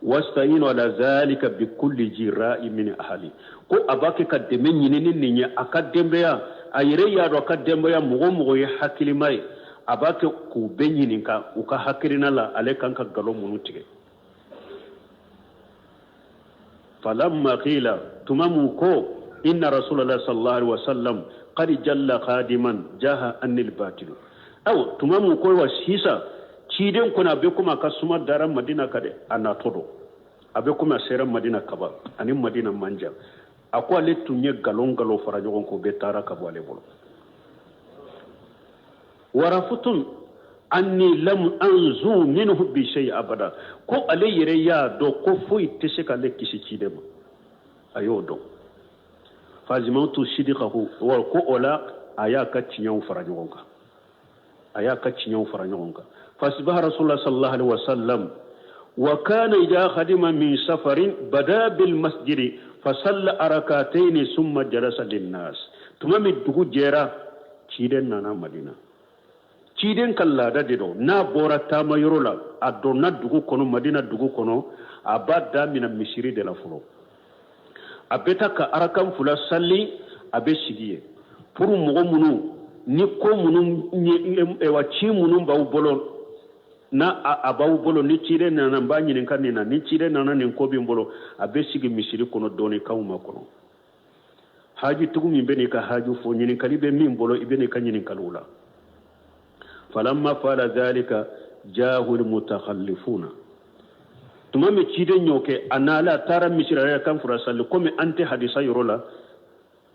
wasta'inu ala zalika bi kulli jira'i min ahli ko abake ka deme nyini ninya akadembe ya ayire ya do akadembe ya mugo ye hakili mai abake ku benyini ka uka hakirina la ale kanka galo munutige falamma qila tumamu ko inna rasulullah sallallahu alaihi wasallam qad jalla qadiman jaha anil batil aw tumamu ko wa sisa ciden kuna be kuma kasuma daran madina kade ana todo abe kuma sere madina kaba ani madina manja akwa le tunye galon fara jogon ko be tara kabo ale bolo warafutum anni lam anzu minhu bi shay abada ko ale yere ya do ko foi teseka le kisi cidema ayo do fazimantu sidiqahu wa ko ola aya ka cinyaw fara jogon ka فاسبح رسول الله صلى الله عليه وسلم وكان إذا خدم من سفر بدا بالمسجد فصلى ركعتين ثم جلس للناس تمام الدخول جرا تشيدن نانا مدينة تشيدن كلا دادو نا بورا تاما يرولا أدونا دخول كنو مدينة دخول كنو أبدا من المشيري de la فلو أبتا كأركام فلا سلي أبي سيديه pour mogo munu ni ko munu ewa chi munu ba ubolo na abawu bolo ni cire na namba nyinin kanina ni cire na na nin ko bi bolo abesigi misiri kono doni kawma kono haji tugumi beni ka haju fo nyinin kalibe min bolo ibeni ka nyinin kalula falamma fala zalika jahu almutakhallifuna tumame cide nyoke anala tara misira kan furasal comme ante hadisa yorola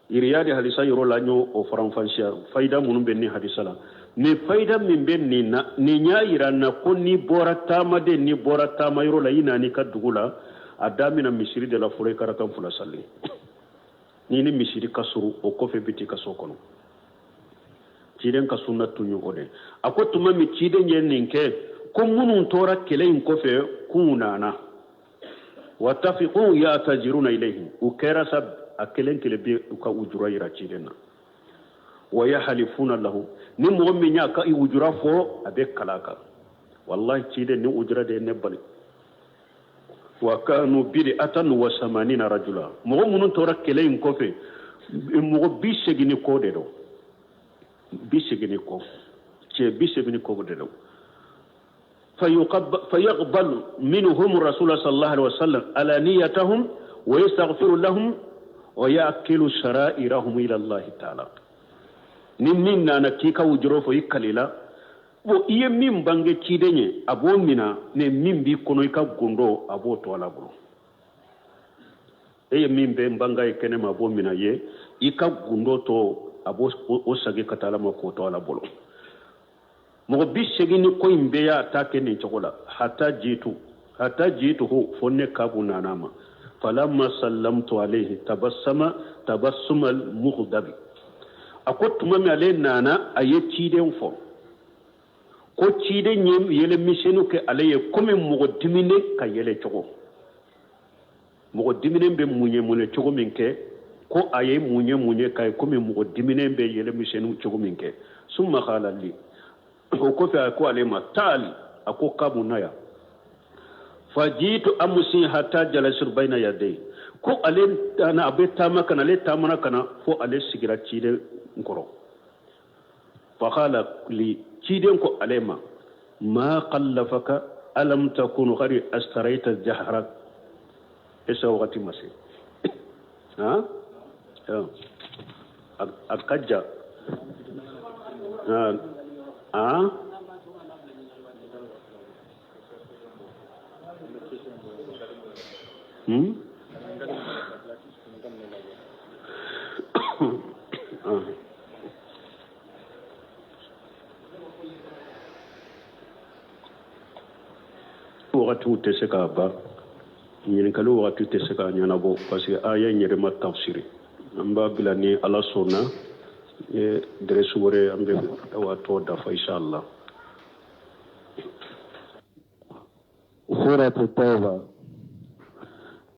iriyade hadisa yorola nyo o faranfancia faida munum benni hadisa la ni faida min be ni na ni nya iranna ko ni bora tama de ni bora tama yoro la ina ni kadugula adamina misiri de la fure karakan fula salli ni misiri kasuru o ko fe biti kasokono ciden ka sunna tunyu ode ako tuma mi ciden yen ninke ko munun tora kelein ko fe kunana watafiqu ya'tajiruna ilayhim ukera sab akelen kele be ka ujura ira ciden na wa yahlifuna lahu ni mo mi nya ka ujura fo abe kalaka wallahi ciden ni ujura de ne bali wa kanu bid'atan wa 80 rajula mo munun tora kelein ko fe mo bi segini ko de do bisegini ko ce bisegini ko de do فيقبل منهم الرسول صلى الله عليه وسلم علانيتهم ويستغفر لهم ويأكل شرائرهم إلى الله تعالى نمنا نكيك وجروف يكاليلا wo iye min bange cidenye abo mina ne min bi kono ika gondo abo to ala bulu eye min be mbanga ikene ma abo mina ye ika gondo to abo o sage katala ma ko to ala bulu mo bi segini ko imbe ya take ni chokola hata jitu ho fonne kabu nanama falamma sallamtu alayhi tabassama al-mughdabi akotuma mi ale nana aye ciden fo ko ciden nyem yele misenu ke alaye comme mo dimine ka yele chogo mo dimine be munye chogo minke ko aye munye kay comme mo dimine be yele misenu chogo minke summa khala li o ko fa ko alema tali ako kabu naya fajitu amsi hatta jalasur baina yaday ko ale ana abeta makana le tamana kana fo ale sigira cide ngoro fa khala li cide ko alema ma qallafaka alam takun ghari astarayta jahrak esa wati masi ha akajja wakati uteseka ba ɲininkali wakati tɛ se ka ɲɛnabɔ parce que aya in yɛrɛ ma tafsiri an b'a bila ni ala sɔnna dɛrɛsi wɛrɛ an bɛ waatɔ dafa inshallah. Suratu Tauba